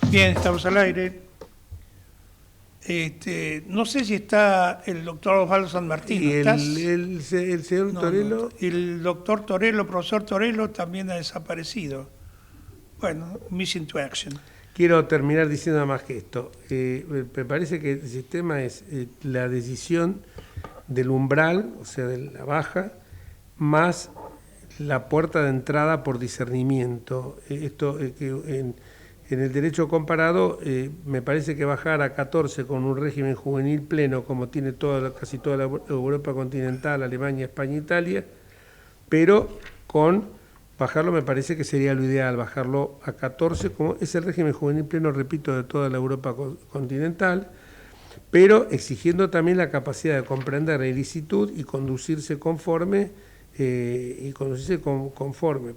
S3: Bien, estamos al aire. No sé si está el doctor Osvaldo San Martín.
S2: Y
S3: ¿Estás?
S2: el señor Torello.
S3: Y el doctor Torello, profesor Torello, también ha desaparecido. Bueno, missing to action.
S2: Quiero terminar diciendo más que esto. Me parece que el sistema es la decisión del umbral, o sea, de la baja, más la puerta de entrada por discernimiento. Esto que en el derecho comparado me parece que bajar a 14 con un régimen juvenil pleno, como tiene casi toda la Europa continental, Alemania, España, Italia, pero bajarlo me parece que sería lo ideal, bajarlo a 14, como es el régimen juvenil pleno, repito, de toda la Europa continental, pero exigiendo también la capacidad de comprender la ilicitud y conducirse conforme,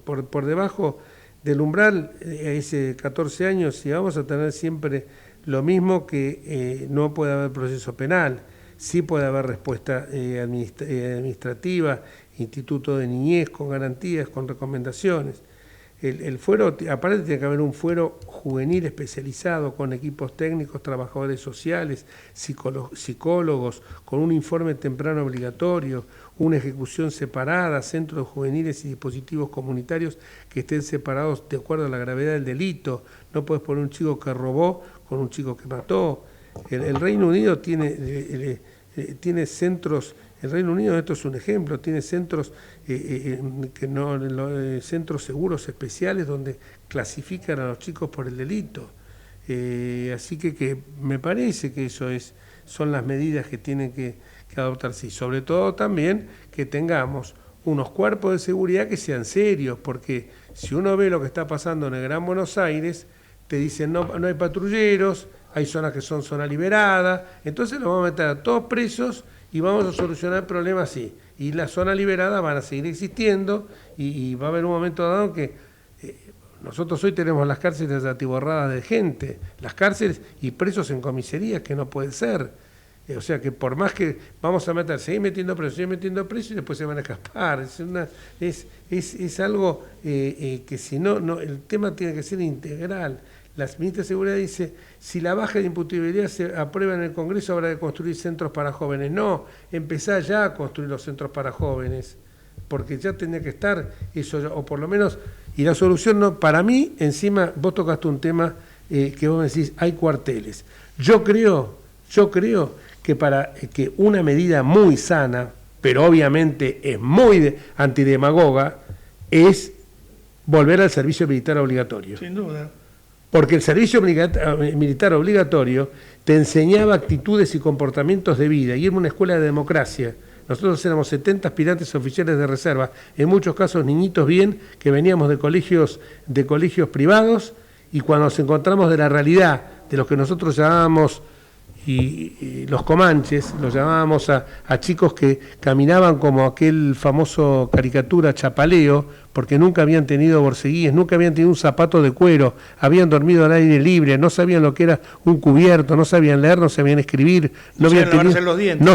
S2: Por debajo del umbral, ese 14 años, si vamos a tener siempre lo mismo, que no puede haber proceso penal, sí puede haber respuesta administrativa, instituto de niñez, con garantías, con recomendaciones. El fuero, aparte tiene que haber un fuero juvenil especializado, con equipos técnicos, trabajadores sociales, psicólogos, con un informe temprano obligatorio, una ejecución separada, centros juveniles y dispositivos comunitarios que estén separados de acuerdo a la gravedad del delito. No puedes poner un chico que robó con un chico que mató. El Reino Unido tiene centros. El Reino Unido, esto es un ejemplo, tiene centros centros seguros especiales donde clasifican a los chicos por el delito. Así que me parece que son las medidas que tienen que adoptarse, y sobre todo también que tengamos unos cuerpos de seguridad que sean serios, porque si uno ve lo que está pasando en el Gran Buenos Aires, te dicen no hay patrulleros, hay zonas que son zona liberada, entonces los vamos a meter a todos presos y vamos a solucionar el problema así. Y las zonas liberadas van a seguir existiendo y va a haber un momento dado en que nosotros hoy tenemos las cárceles atiborradas de gente, las cárceles y presos en comisarías, que no puede ser. O sea que por más que vamos a seguir metiendo presos y después se van a escapar. Es algo que si no, el tema tiene que ser integral. La ministra de Seguridad dice, si la baja de imputabilidad se aprueba en el Congreso, habrá que construir centros para jóvenes. No, empezá ya a construir los centros para jóvenes, porque ya tendría que estar eso, o por lo menos, y la solución no, para mí, encima, vos tocaste un tema que vos me decís, hay cuarteles. Yo creo que para que una medida muy sana, pero obviamente es muy antidemagoga, es volver al servicio militar obligatorio.
S3: Sin duda.
S2: Porque el servicio militar obligatorio te enseñaba actitudes y comportamientos de vida, y era una escuela de democracia. Nosotros éramos 70 aspirantes oficiales de reserva, en muchos casos niñitos bien, que veníamos de colegios privados, y cuando nos encontramos de la realidad de lo que nosotros llamábamos y los comanches, los llamábamos a chicos que caminaban como aquel famoso caricatura Chapaleo, porque nunca habían tenido borceguíes, nunca habían tenido un zapato de cuero, habían dormido al aire libre, no sabían lo que era un cubierto, no sabían leer, no sabían escribir, no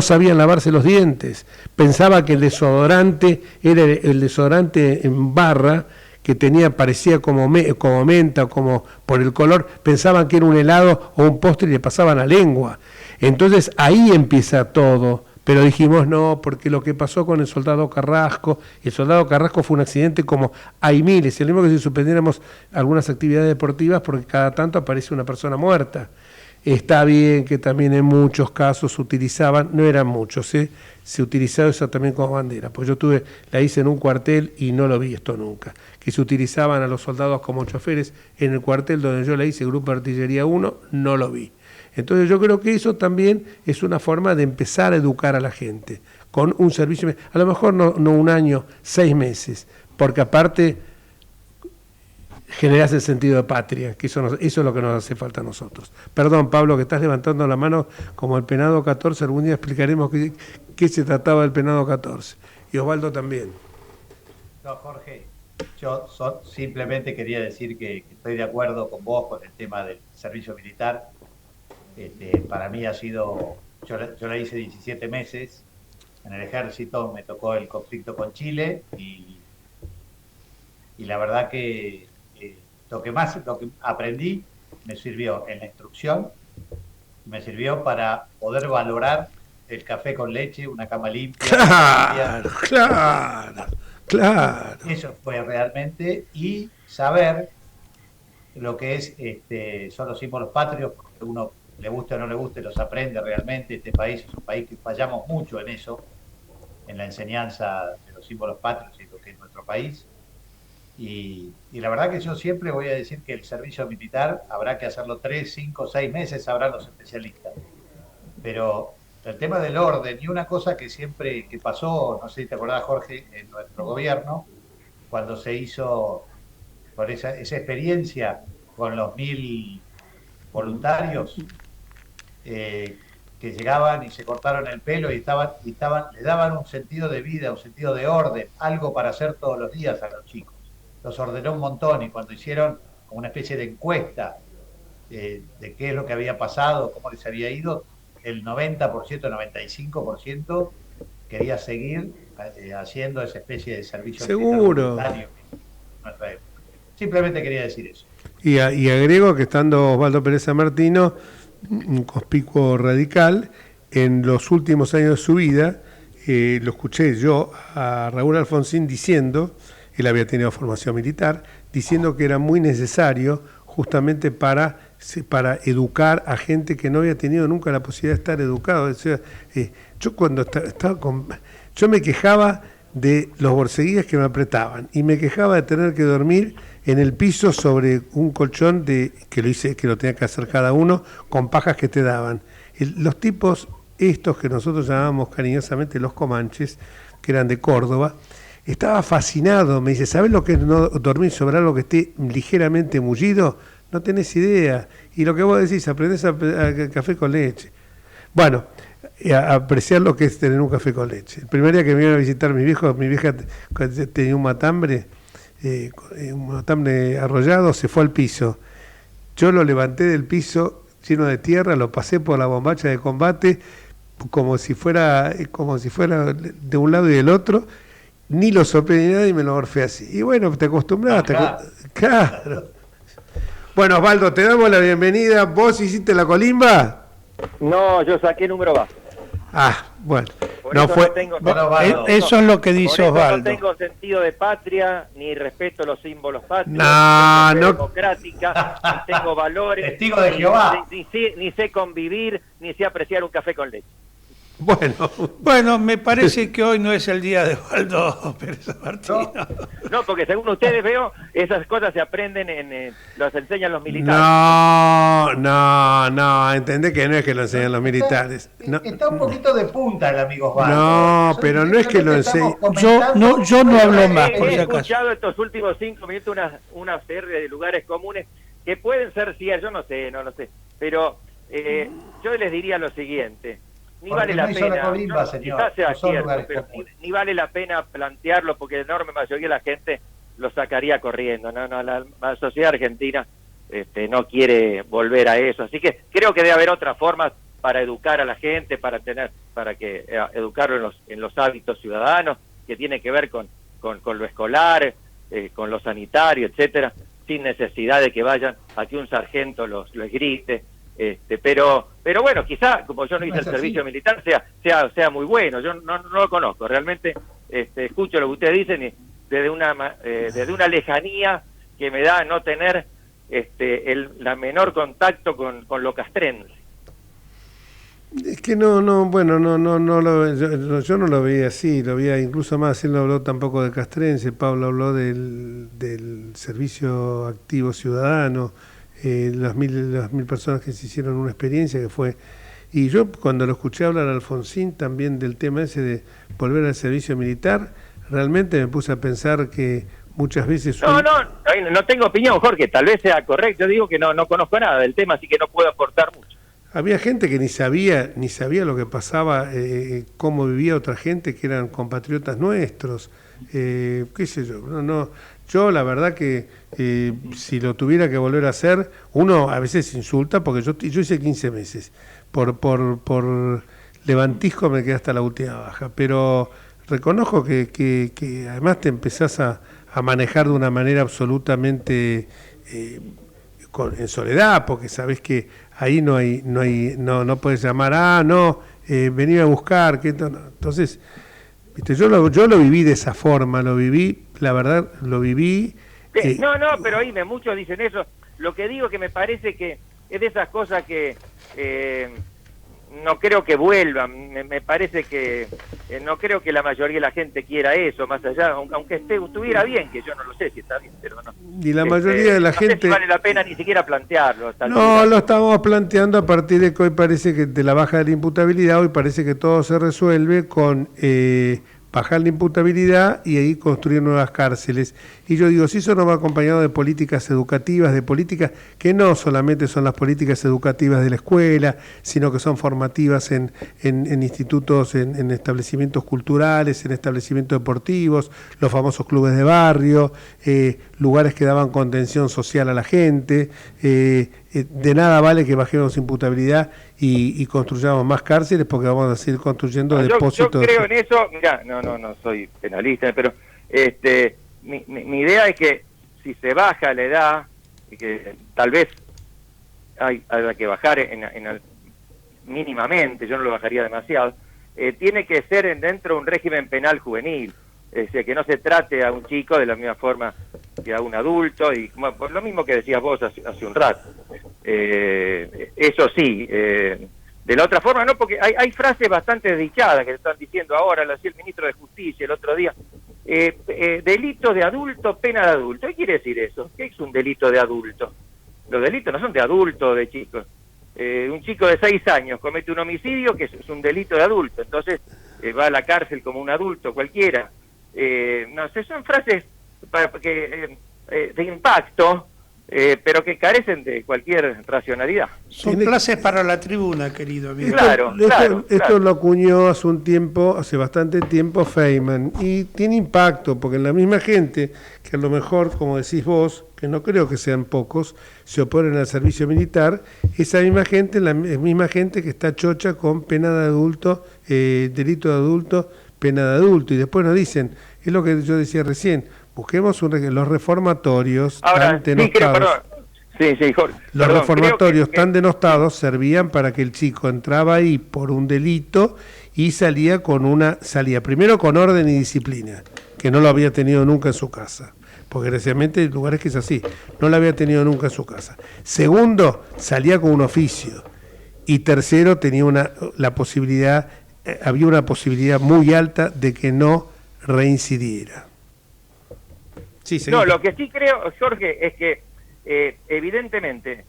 S2: sabían lavarse los dientes. Pensaba que el desodorante era el desodorante en barra, que parecía como menta, como por el color, pensaban que era un helado o un postre y le pasaban la lengua. Entonces ahí empieza todo, pero dijimos no, porque lo que pasó con el soldado Carrasco fue un accidente como hay miles, el mismo que si suspendiéramos algunas actividades deportivas porque cada tanto aparece una persona muerta. Está bien que también en muchos casos se utilizaban, no eran muchos, se utilizaba eso también como bandera, pues yo la hice en un cuartel y no lo vi esto nunca, que se utilizaban a los soldados como choferes en el cuartel donde yo la hice, Grupo de Artillería 1, no lo vi. Entonces yo creo que eso también es una forma de empezar a educar a la gente, con un servicio, a lo mejor no un año, 6 meses, porque aparte generas el sentido de patria, que eso es lo que nos hace falta a nosotros. Perdón, Pablo, que estás levantando la mano como el penado 14, algún día explicaremos qué se trataba del penado 14. Y Osvaldo también.
S4: No, Jorge, yo simplemente quería decir que estoy de acuerdo con vos con el tema del servicio militar. Para mí ha sido, yo la hice 17 meses, en el ejército me tocó el conflicto con Chile y la verdad que lo que aprendí me sirvió en la instrucción, me sirvió para poder valorar el café con leche, una cama limpia. Claro. Eso fue realmente, y saber lo que son los símbolos patrios, porque uno le guste o no le guste, los aprende realmente. Este país es un país que fallamos mucho en eso, en la enseñanza de los símbolos patrios y lo que es nuestro país. Y la verdad que yo siempre voy a decir que el servicio militar habrá que hacerlo 3, 5, 6 meses, sabrán los especialistas. Pero el tema del orden, y una cosa que siempre que pasó, no sé si te acordás, Jorge, en nuestro gobierno, cuando se hizo por esa experiencia con los 1000 voluntarios que llegaban y se cortaron el pelo y le daban un sentido de vida, un sentido de orden, algo para hacer todos los días a los chicos. Los ordenó un montón, y cuando hicieron como una especie de encuesta de qué es lo que había pasado, cómo les había ido, el 90%, 95% quería seguir haciendo esa especie de servicio voluntario. Simplemente quería decir eso.
S2: Y agrego que estando Osvaldo Pérez San Martino, un conspicuo radical, en los últimos años de su vida, lo escuché yo a Raúl Alfonsín diciendo, él había tenido formación militar, diciendo que era muy necesario justamente para educar a gente que no había tenido nunca la posibilidad de estar educado. O sea, yo cuando yo me quejaba de los borceguíes que me apretaban y me quejaba de tener que dormir en el piso sobre un colchón que lo tenía que hacer cada uno con pajas que te daban. Los tipos estos que nosotros llamábamos cariñosamente los comanches, que eran de Córdoba, estaba fascinado. Me dice, ¿sabés lo que es no dormir sobre algo que esté ligeramente mullido? No tenés idea. Y lo que vos decís, aprendés a café con leche. Bueno, a apreciar lo que es tener un café con leche. El primer día que me iban a visitar mi vieja tenía un matambre arrollado, se fue al piso. Yo lo levanté del piso lleno de tierra, lo pasé por la bombacha de combate, como si fuera de un lado y del otro, ni lo soplé ni nada y me lo morfé así. Y bueno, te acostumbraste. Claro. Bueno, Osvaldo, te damos la bienvenida. ¿Vos hiciste la colimba?
S10: No, yo saqué número bajo.
S2: Bueno.
S3: Eso es lo que dice Osvaldo.
S10: No tengo sentido de patria, ni respeto a los símbolos patrios,
S2: no
S10: democrática, ni tengo valores.
S4: Testigo de Jehová.
S10: Ni sé convivir, ni sé apreciar un café con leche.
S3: Bueno, me parece que hoy no es el día de Osvaldo Pérez Martino.
S10: No, porque según ustedes veo, esas cosas se aprenden los enseñan los militares.
S2: No, entendé que no es que lo enseñan los militares.
S4: Está un poquito de punta el amigo Osvaldo.
S2: No, pero no es que lo enseñen.
S3: Yo no hablo más, por si acaso.
S10: He escuchado estos últimos 5 minutos una serie de lugares comunes que pueden ser ciertos, yo no lo sé, pero yo les diría lo siguiente, ni
S4: Porque
S10: vale
S4: no
S10: la
S4: hizo la
S10: pena,
S4: colimba, señor,
S10: quizás sea
S4: no son
S10: cierto,
S4: lugares
S10: pero
S4: comunes.
S10: ni vale la pena plantearlo porque la enorme mayoría de la gente lo sacaría corriendo. La sociedad argentina no quiere volver a eso, así que creo que debe haber otras formas para educar a la gente, para que educarlo en los hábitos ciudadanos, que tiene que ver con lo escolar, con lo sanitario, etcétera, sin necesidad de que vayan a que un sargento les grite. Pero bueno, quizá como yo no hice el servicio militar sea muy bueno. Yo no lo conozco, realmente escucho lo que ustedes dicen y desde una lejanía que me da no tener la menor contacto con lo castrense.
S2: Es que yo no lo veía así, lo veía incluso más. Él no habló tampoco de castrense, Pablo habló del servicio activo ciudadano, las mil personas que se hicieron una experiencia que fue. Y yo cuando lo escuché hablar a Alfonsín también del tema ese de volver al servicio militar, realmente me puse a pensar que muchas veces...
S10: No tengo opinión, Jorge, tal vez sea correcto. Yo digo que no conozco nada del tema, así que no puedo aportar mucho.
S2: Había gente que ni sabía lo que pasaba, cómo vivía otra gente que eran compatriotas nuestros, qué sé yo. Yo la verdad que si lo tuviera que volver a hacer, uno a veces insulta, porque yo hice 15 meses, por levantisco me quedé hasta la última baja, pero reconozco que además te empezás a manejar de una manera absolutamente en soledad, porque sabés que ahí no puedes llamar, vení a buscar, entonces, viste, yo lo viví de esa forma, la verdad, lo viví.
S10: Pero oíme, muchos dicen eso. Lo que digo que me parece que es de esas cosas que no creo que vuelvan. Me parece que no creo que la mayoría de la gente quiera eso, más allá, aunque estuviera bien, que yo no lo sé si está bien, pero no.
S2: Y la mayoría de la gente...
S10: No sé si vale la pena ni siquiera plantearlo.
S2: Lo estamos planteando a partir de que hoy parece que de la baja de la imputabilidad, hoy parece que todo se resuelve con bajar la imputabilidad y ahí construir nuevas cárceles. Y yo digo, si eso no va acompañado de políticas educativas, de políticas que no solamente son las políticas educativas de la escuela, sino que son formativas en institutos, en establecimientos culturales, en establecimientos deportivos, los famosos clubes de barrio, lugares que daban contención social a la gente. De nada vale que bajemos imputabilidad y construyamos más cárceles, porque vamos a seguir construyendo depósitos.
S10: Yo creo en eso. Mirá, no soy penalista, pero mi idea es que si se baja la edad, y que tal vez haya que bajar mínimamente, yo no lo bajaría demasiado, tiene que ser dentro de un régimen penal juvenil. Es decir, que no se trate a un chico de la misma forma que a un adulto, y por lo mismo que decías vos hace un rato. Eso sí, de la otra forma no, porque hay frases bastante desdichadas que están diciendo ahora, lo hacía el ministro de Justicia el otro día. Delito de adulto, pena de adulto. ¿Qué quiere decir eso? ¿Qué es un delito de adulto? Los delitos no son de adulto o de chicos. Un chico de 6 años comete un homicidio que es un delito de adulto, entonces va a la cárcel como un adulto cualquiera. No sé, son frases de impacto, pero que carecen de cualquier racionalidad.
S3: Son clases para la tribuna, querido amigo.
S2: Esto lo acuñó hace bastante tiempo Feynman, y tiene impacto, porque la misma gente que a lo mejor, como decís vos, que no creo que sean pocos, se oponen al servicio militar, esa misma gente, la misma gente que está chocha con pena de adulto, delito de adulto, pena de adulto, y después nos dicen, es lo que yo decía recién, busquemos los reformatorios tan denostados. Los reformatorios tan denostados servían para que el chico entraba ahí por un delito y salía primero con orden y disciplina, que no lo había tenido nunca en su casa, porque desgraciadamente hay lugares que es así, no lo había tenido nunca en su casa. Segundo, salía con un oficio, y tercero, tenía había una posibilidad muy alta de que no reincidiera. Sí,
S10: lo que sí creo, Jorge, es que evidentemente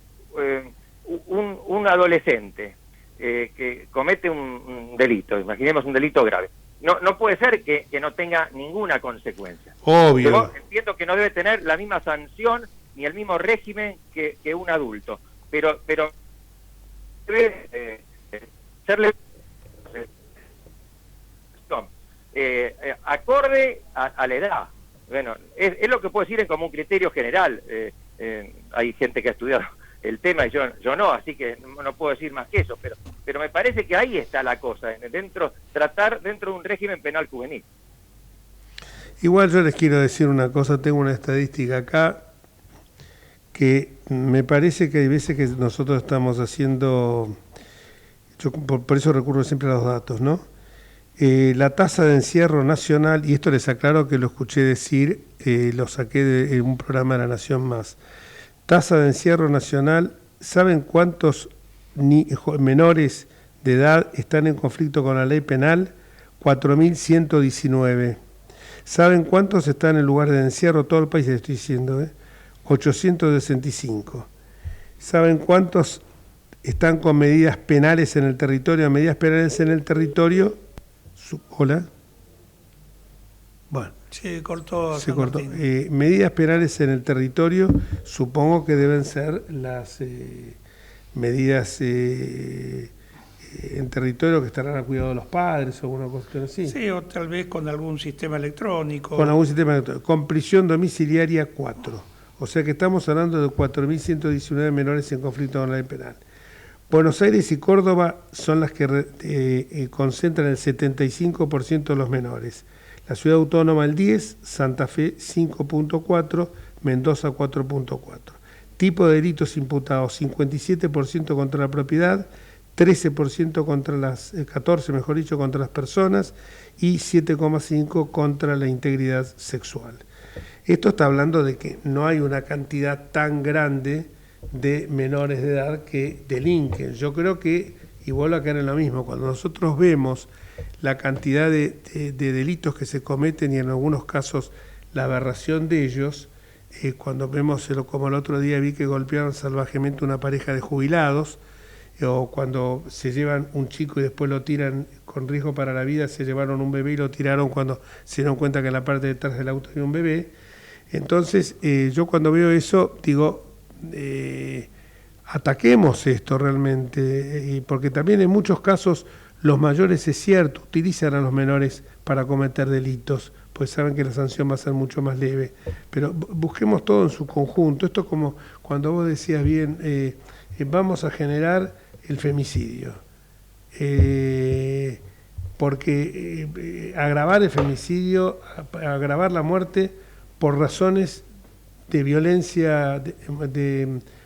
S10: un adolescente que comete un delito, imaginemos un delito grave, no puede ser que no tenga ninguna consecuencia.
S2: Obvio.
S10: Yo entiendo que no debe tener la misma sanción ni el mismo régimen que un adulto, pero debe hacerle acorde a la edad. Bueno, es lo que puedo decir como un criterio general. Hay gente que ha estudiado el tema y yo no, así que no puedo decir más que eso, pero me parece que ahí está la cosa, tratar dentro de un régimen penal juvenil.
S2: Igual yo les quiero decir una cosa, tengo una estadística acá que me parece que hay veces que nosotros estamos haciendo, yo por eso recurro siempre a los datos, ¿no? La tasa de encierro nacional, y esto les aclaro que lo escuché decir, lo saqué de un programa de La Nación Más. Tasa de encierro nacional, ¿saben cuántos menores de edad están en conflicto con la ley penal? 4.119. ¿Saben cuántos están en lugar de encierro? Todo el país les estoy diciendo, 865. ¿Saben cuántos están con medidas penales en el territorio? Medidas penales en el territorio. Hola. Bueno.
S3: Se cortó.
S2: Medidas penales en el territorio, supongo que deben ser las medidas en territorio que estarán a cuidado de los padres o alguna cuestión así.
S3: Sí, o tal vez con algún sistema electrónico.
S2: Con algún sistema electrónico. Con prisión domiciliaria 4. O sea que estamos hablando de 4.119 menores en conflicto con la ley penal. Buenos Aires y Córdoba son las que concentran el 75% de los menores. La Ciudad Autónoma el 10%, Santa Fe 5.4%, Mendoza 4.4%. Tipo de delitos imputados, 57% contra la propiedad, 13% contra 14% mejor dicho, contra las personas y 7,5% contra la integridad sexual. Esto está hablando de que no hay una cantidad tan grande de menores de edad que delinquen. Yo creo que, y vuelvo a caer en lo mismo, cuando nosotros vemos la cantidad de delitos que se cometen y en algunos casos la aberración de ellos, cuando vemos, como el otro día vi que golpearon salvajemente una pareja de jubilados, o cuando se llevan un chico y después lo tiran con riesgo para la vida, se llevaron un bebé y lo tiraron cuando se dieron cuenta que en la parte de detrás del auto había un bebé. Entonces yo cuando veo eso digo, ataquemos esto realmente, porque también en muchos casos los mayores, es cierto, utilizan a los menores para cometer delitos, pues saben que la sanción va a ser mucho más leve, pero busquemos todo en su conjunto. Esto como cuando vos decías bien, vamos a generar el femicidio, porque agravar el femicidio, agravar la muerte por razones de violencia,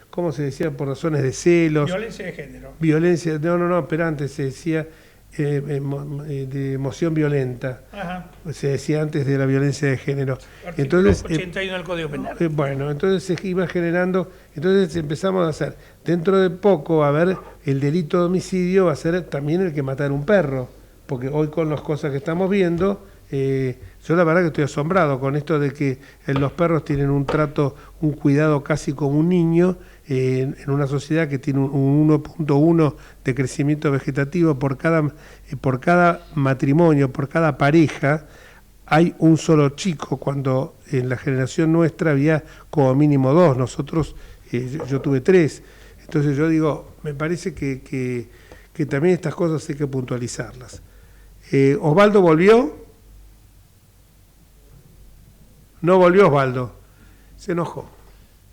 S2: ¿cómo se decía? Por razones de celos.
S3: Violencia de género.
S2: Violencia, no, pero antes se decía de emoción violenta.
S3: Ajá.
S2: Se decía antes de la violencia de género.
S3: Artículo
S2: entonces
S3: 81 del Código Penal.
S2: Bueno, entonces se iba generando, entonces empezamos a hacer, dentro de poco va a haber el delito de homicidio, va a ser también el que matar un perro, porque hoy con las cosas que estamos viendo, yo la verdad que estoy asombrado con esto de que los perros tienen un trato, un cuidado casi como un niño, en una sociedad que tiene un 1.1 de crecimiento vegetativo por cada matrimonio, por cada pareja, hay un solo chico, cuando en la generación nuestra había como mínimo 2, nosotros, yo tuve 3. Entonces yo digo, me parece que también estas cosas hay que puntualizarlas. ¿Osvaldo volvió? No volvió Osvaldo, se enojó.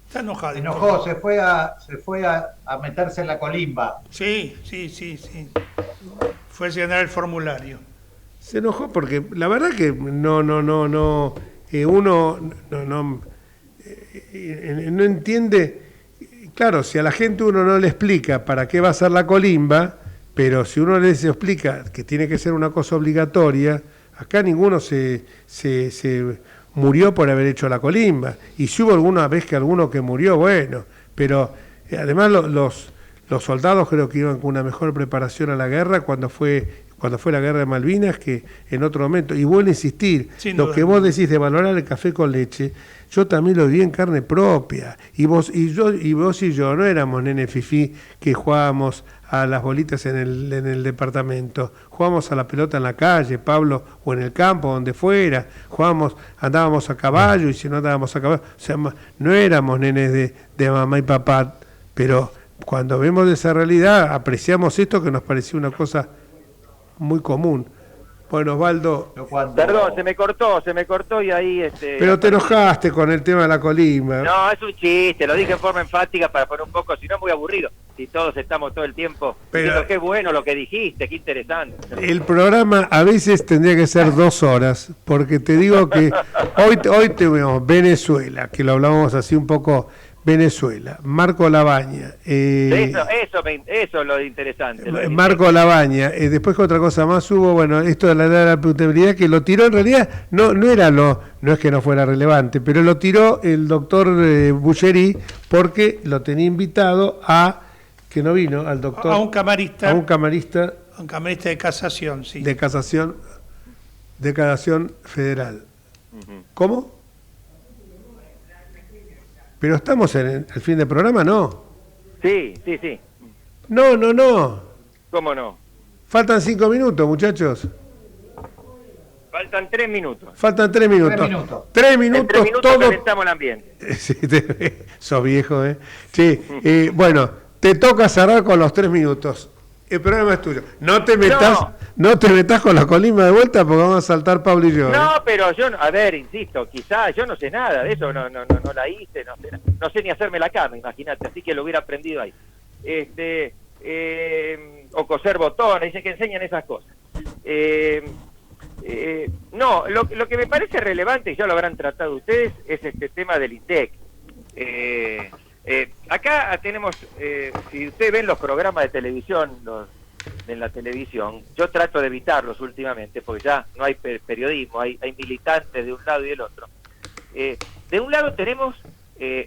S3: Está enojado.
S4: Se enojó, se fue a meterse en la colimba.
S3: Sí. Fue a llenar el formulario.
S2: Se enojó porque la verdad que uno no entiende. Claro, si a la gente uno no le explica para qué va a ser la colimba, pero si uno les explica que tiene que ser una cosa obligatoria, acá ninguno se murió por haber hecho la colimba, y si hubo alguna vez que alguno que murió, bueno, pero además los soldados creo que iban con una mejor preparación a la guerra cuando fue la guerra de Malvinas que en otro momento, y vuelvo a insistir, lo que vos decís de valorar el café con leche, yo también lo vi en carne propia, y vos y yo no éramos nene fifí que jugábamos a las bolitas en el departamento, jugábamos a la pelota en la calle, Pablo, o en el campo, donde fuera, andábamos a caballo, y si no andábamos a caballo, o sea, no éramos nenes de mamá y papá, pero cuando vemos esa realidad, apreciamos esto que nos pareció una cosa muy común. Bueno, Osvaldo...
S10: Perdón, se me cortó y ahí...
S2: Pero te enojaste con el tema de la colimba.
S10: No, es un chiste, lo dije en forma enfática para poner un poco, si no es muy aburrido, si todos estamos todo el tiempo diciendo qué bueno lo que dijiste, qué interesante.
S2: El programa a veces tendría que ser 2 horas, porque te digo que hoy tenemos Venezuela, que lo hablábamos así un poco... Venezuela, Marco Labaña.
S10: Eso es lo interesante.
S2: Marco Labaña. Después que otra cosa más hubo, bueno, esto de la edad de la putabilidad, que lo tiró en realidad, no es que no fuera relevante, pero lo tiró el doctor Bulleri porque lo tenía invitado que no vino, al doctor.
S3: A un camarista.
S2: A un camarista
S3: de casación, sí.
S2: De casación federal. Uh-huh. ¿Cómo? Pero estamos en el fin del programa, ¿no?
S10: Sí.
S2: No.
S10: ¿Cómo no?
S2: Faltan 5 minutos, muchachos.
S10: Faltan 3 minutos.
S2: Faltan 3 minutos. 3 minutos.
S10: En 3 minutos calentamos el ambiente.
S2: Sí, sos viejo, ¿eh? Sí, bueno, te toca cerrar con los 3 minutos. El programa es tuyo. No te metas con la colimba de vuelta porque vamos a saltar Pablo y yo.
S10: No, pero yo, a ver, insisto, quizás yo no sé nada de eso, no la hice, no sé ni hacerme la cama, imagínate, así que lo hubiera aprendido ahí. O coser botones, dicen que enseñan esas cosas. No, lo que me parece relevante, y ya lo habrán tratado ustedes, es este tema del INDEC. Acá tenemos, si ustedes ven los programas de televisión, en la televisión, yo trato de evitarlos últimamente, porque ya no hay periodismo, hay militantes de un lado y del otro. De un lado tenemos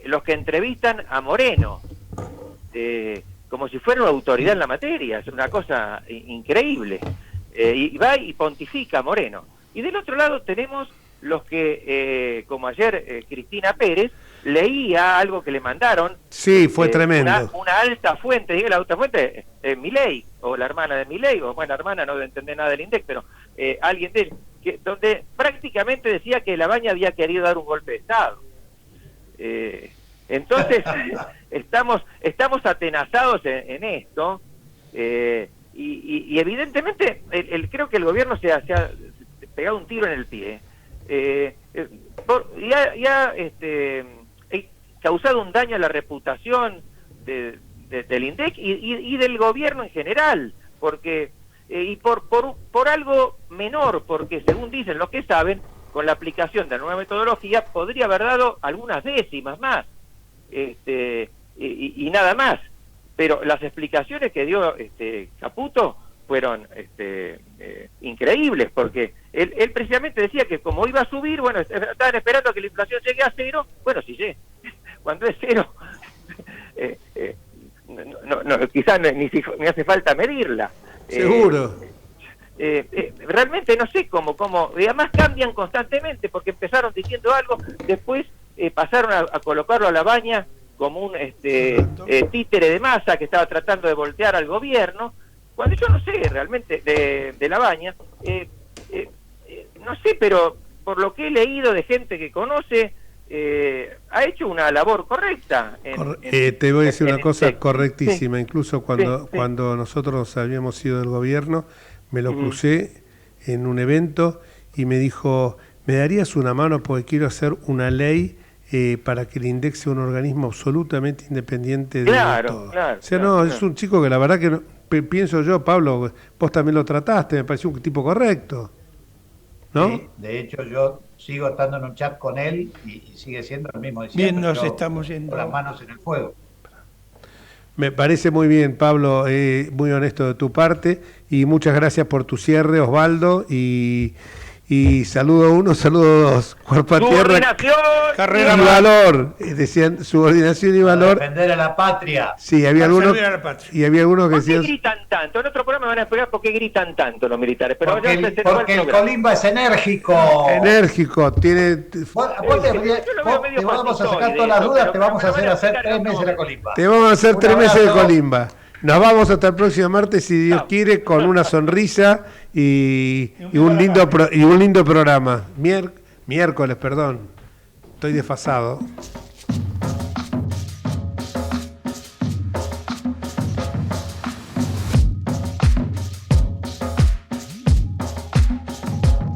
S10: los que entrevistan a Moreno, como si fuera una autoridad en la materia, es una cosa increíble. Y va y pontifica a Moreno. Y del otro lado tenemos los que, como ayer Cristina Pérez, leía algo que le mandaron.
S2: Sí, fue tremendo.
S10: Una alta fuente, diga la alta fuente, Milei, o la hermana de Milei, o bueno, la hermana no debe entender nada del INDEC, pero alguien de él, donde prácticamente decía que Labaña había querido dar un golpe de Estado. Entonces, estamos atenazados en esto, y evidentemente creo que el gobierno se ha pegado un tiro en el pie. Ya causado un daño a la reputación del INDEC y del gobierno en general, porque y por algo menor, porque según dicen los que saben, con la aplicación de la nueva metodología podría haber dado algunas décimas más, y nada más, pero las explicaciones que dio Caputo fueron increíbles, porque él precisamente decía que como iba a subir, bueno, estaban esperando a que la inflación llegue a 0, bueno, si llegue, cuando es 0, quizás ni hace falta medirla.
S2: Seguro.
S10: Realmente no sé cómo, y además cambian constantemente, porque empezaron diciendo algo, después pasaron a colocarlo a Labaña como un títere de masa que estaba tratando de voltear al gobierno, cuando yo no sé realmente de Labaña, no sé, pero por lo que he leído de gente que conoce, ha hecho una labor correcta.
S2: Te voy a decir una cosa correctísima, sí. Incluso cuando nosotros habíamos ido del gobierno, me lo crucé en un evento y me dijo, ¿me darías una mano porque quiero hacer una ley para que el INDEC sea un organismo absolutamente independiente de todo?
S10: Claro,
S2: o sea, claro. Es un chico que la verdad que no, pienso yo, Pablo, vos también lo trataste, me pareció un tipo correcto, ¿no?
S4: Sí, de hecho yo sigo estando en un chat con él y sigue siendo el mismo de siempre.
S3: Bien, nos estamos yendo.
S4: Con las manos en el fuego.
S2: Me parece muy bien, Pablo, muy honesto de tu parte, y muchas gracias por tu cierre, Osvaldo, y saludo 1, saludo 2, cuerpo a tierra, carrera y valor, decían subordinación y valor.
S4: Defender a la patria.
S2: Sí, había algunos que
S10: ¿Por qué
S2: decían...
S10: gritan tanto? En otro programa van a explicar por qué gritan tanto los militares. Pero
S4: porque el Colimba es enérgico.
S2: Enérgico, tiene...
S4: Vos te vamos a sacar todas las dudas, te vamos a hacer 3 meses de Colimba.
S2: Te vamos a hacer 3 meses de Colimba. Nos vamos hasta el próximo martes, si Dios quiere, con una sonrisa y un lindo programa. Miércoles, perdón. Estoy desfasado.